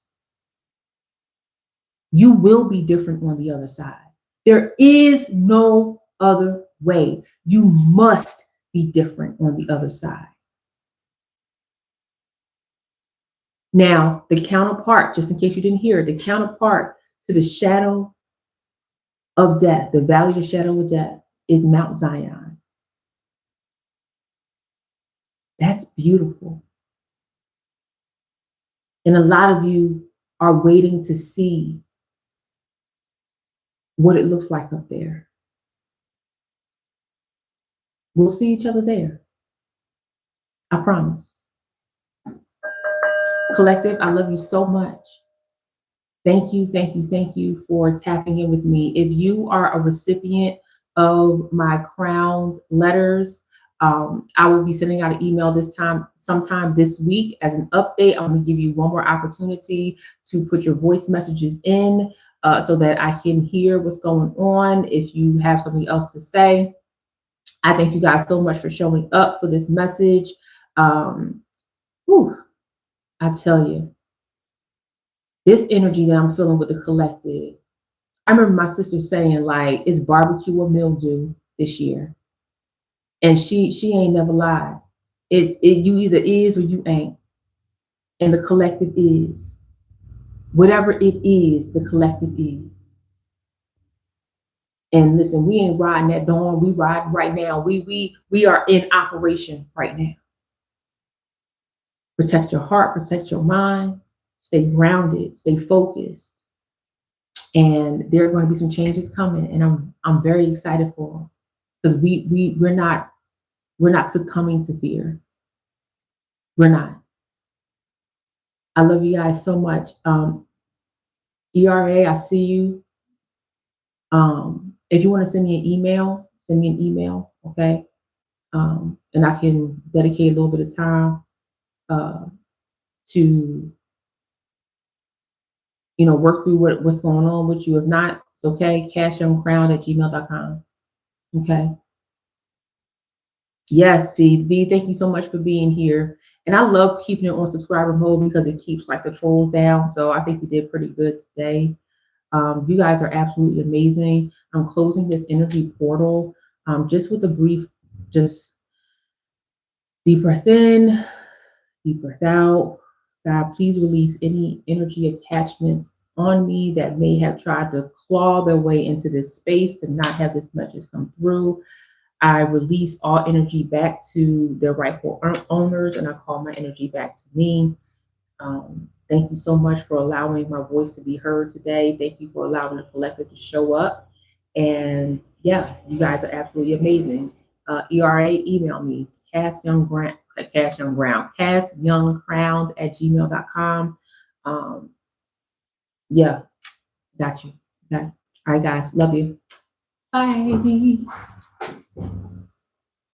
[SPEAKER 1] You will be different on the other side. There is no other way. You must be different on the other side. Now, the counterpart, just in case you didn't hear it, the counterpart to the shadow of death, the valley of the shadow of death, is Mount Zion. That's beautiful. And a lot of you are waiting to see what it looks like up there. We'll see each other there. I promise. Collective, I love you so much. Thank you, thank you, thank you for tapping in with me. If you are a recipient of my crowned letters, I will be sending out an email sometime this week as an update. I'm going to give you one more opportunity to put your voice messages in so that I can hear what's going on. If you have something else to say, I thank you guys so much for showing up for this message. Whew, I tell you, this energy that I'm feeling with the collective, I remember my sister saying, like, it's barbecue or mildew this year. And she ain't never lied. You either is or you ain't. And the collective is. Whatever it is, the collective is. And listen, we ain't riding that dawn. We riding right now. We are in operation right now. Protect your heart, protect your mind, stay grounded, stay focused. And there are going to be some changes coming, and I'm very excited for them, because we're not succumbing to fear. We're not. I love you guys so much. ERA, I see you. If you want to send me an email, okay? And I can dedicate a little bit of time to work through what's going on with you. If not, it's okay. cashyoungcrown@gmail.com. Okay. Yes, V, thank you so much for being here. And I love keeping it on subscriber mode because it keeps like the trolls down. So I think we did pretty good today. You guys are absolutely amazing. I'm closing this energy portal just with a brief, just deep breath in, deep breath out. God, please release any energy attachments on me that may have tried to claw their way into this space to not have this message come through. I release all energy back to their rightful owners, and I call my energy back to me. Thank you so much for allowing my voice to be heard today. Thank you for allowing the collective to show up. And yeah, you guys are absolutely amazing. ERA, email me, castyoungcrowns@gmail.com. Yeah, got you. Okay. All right, guys, love you. Bye.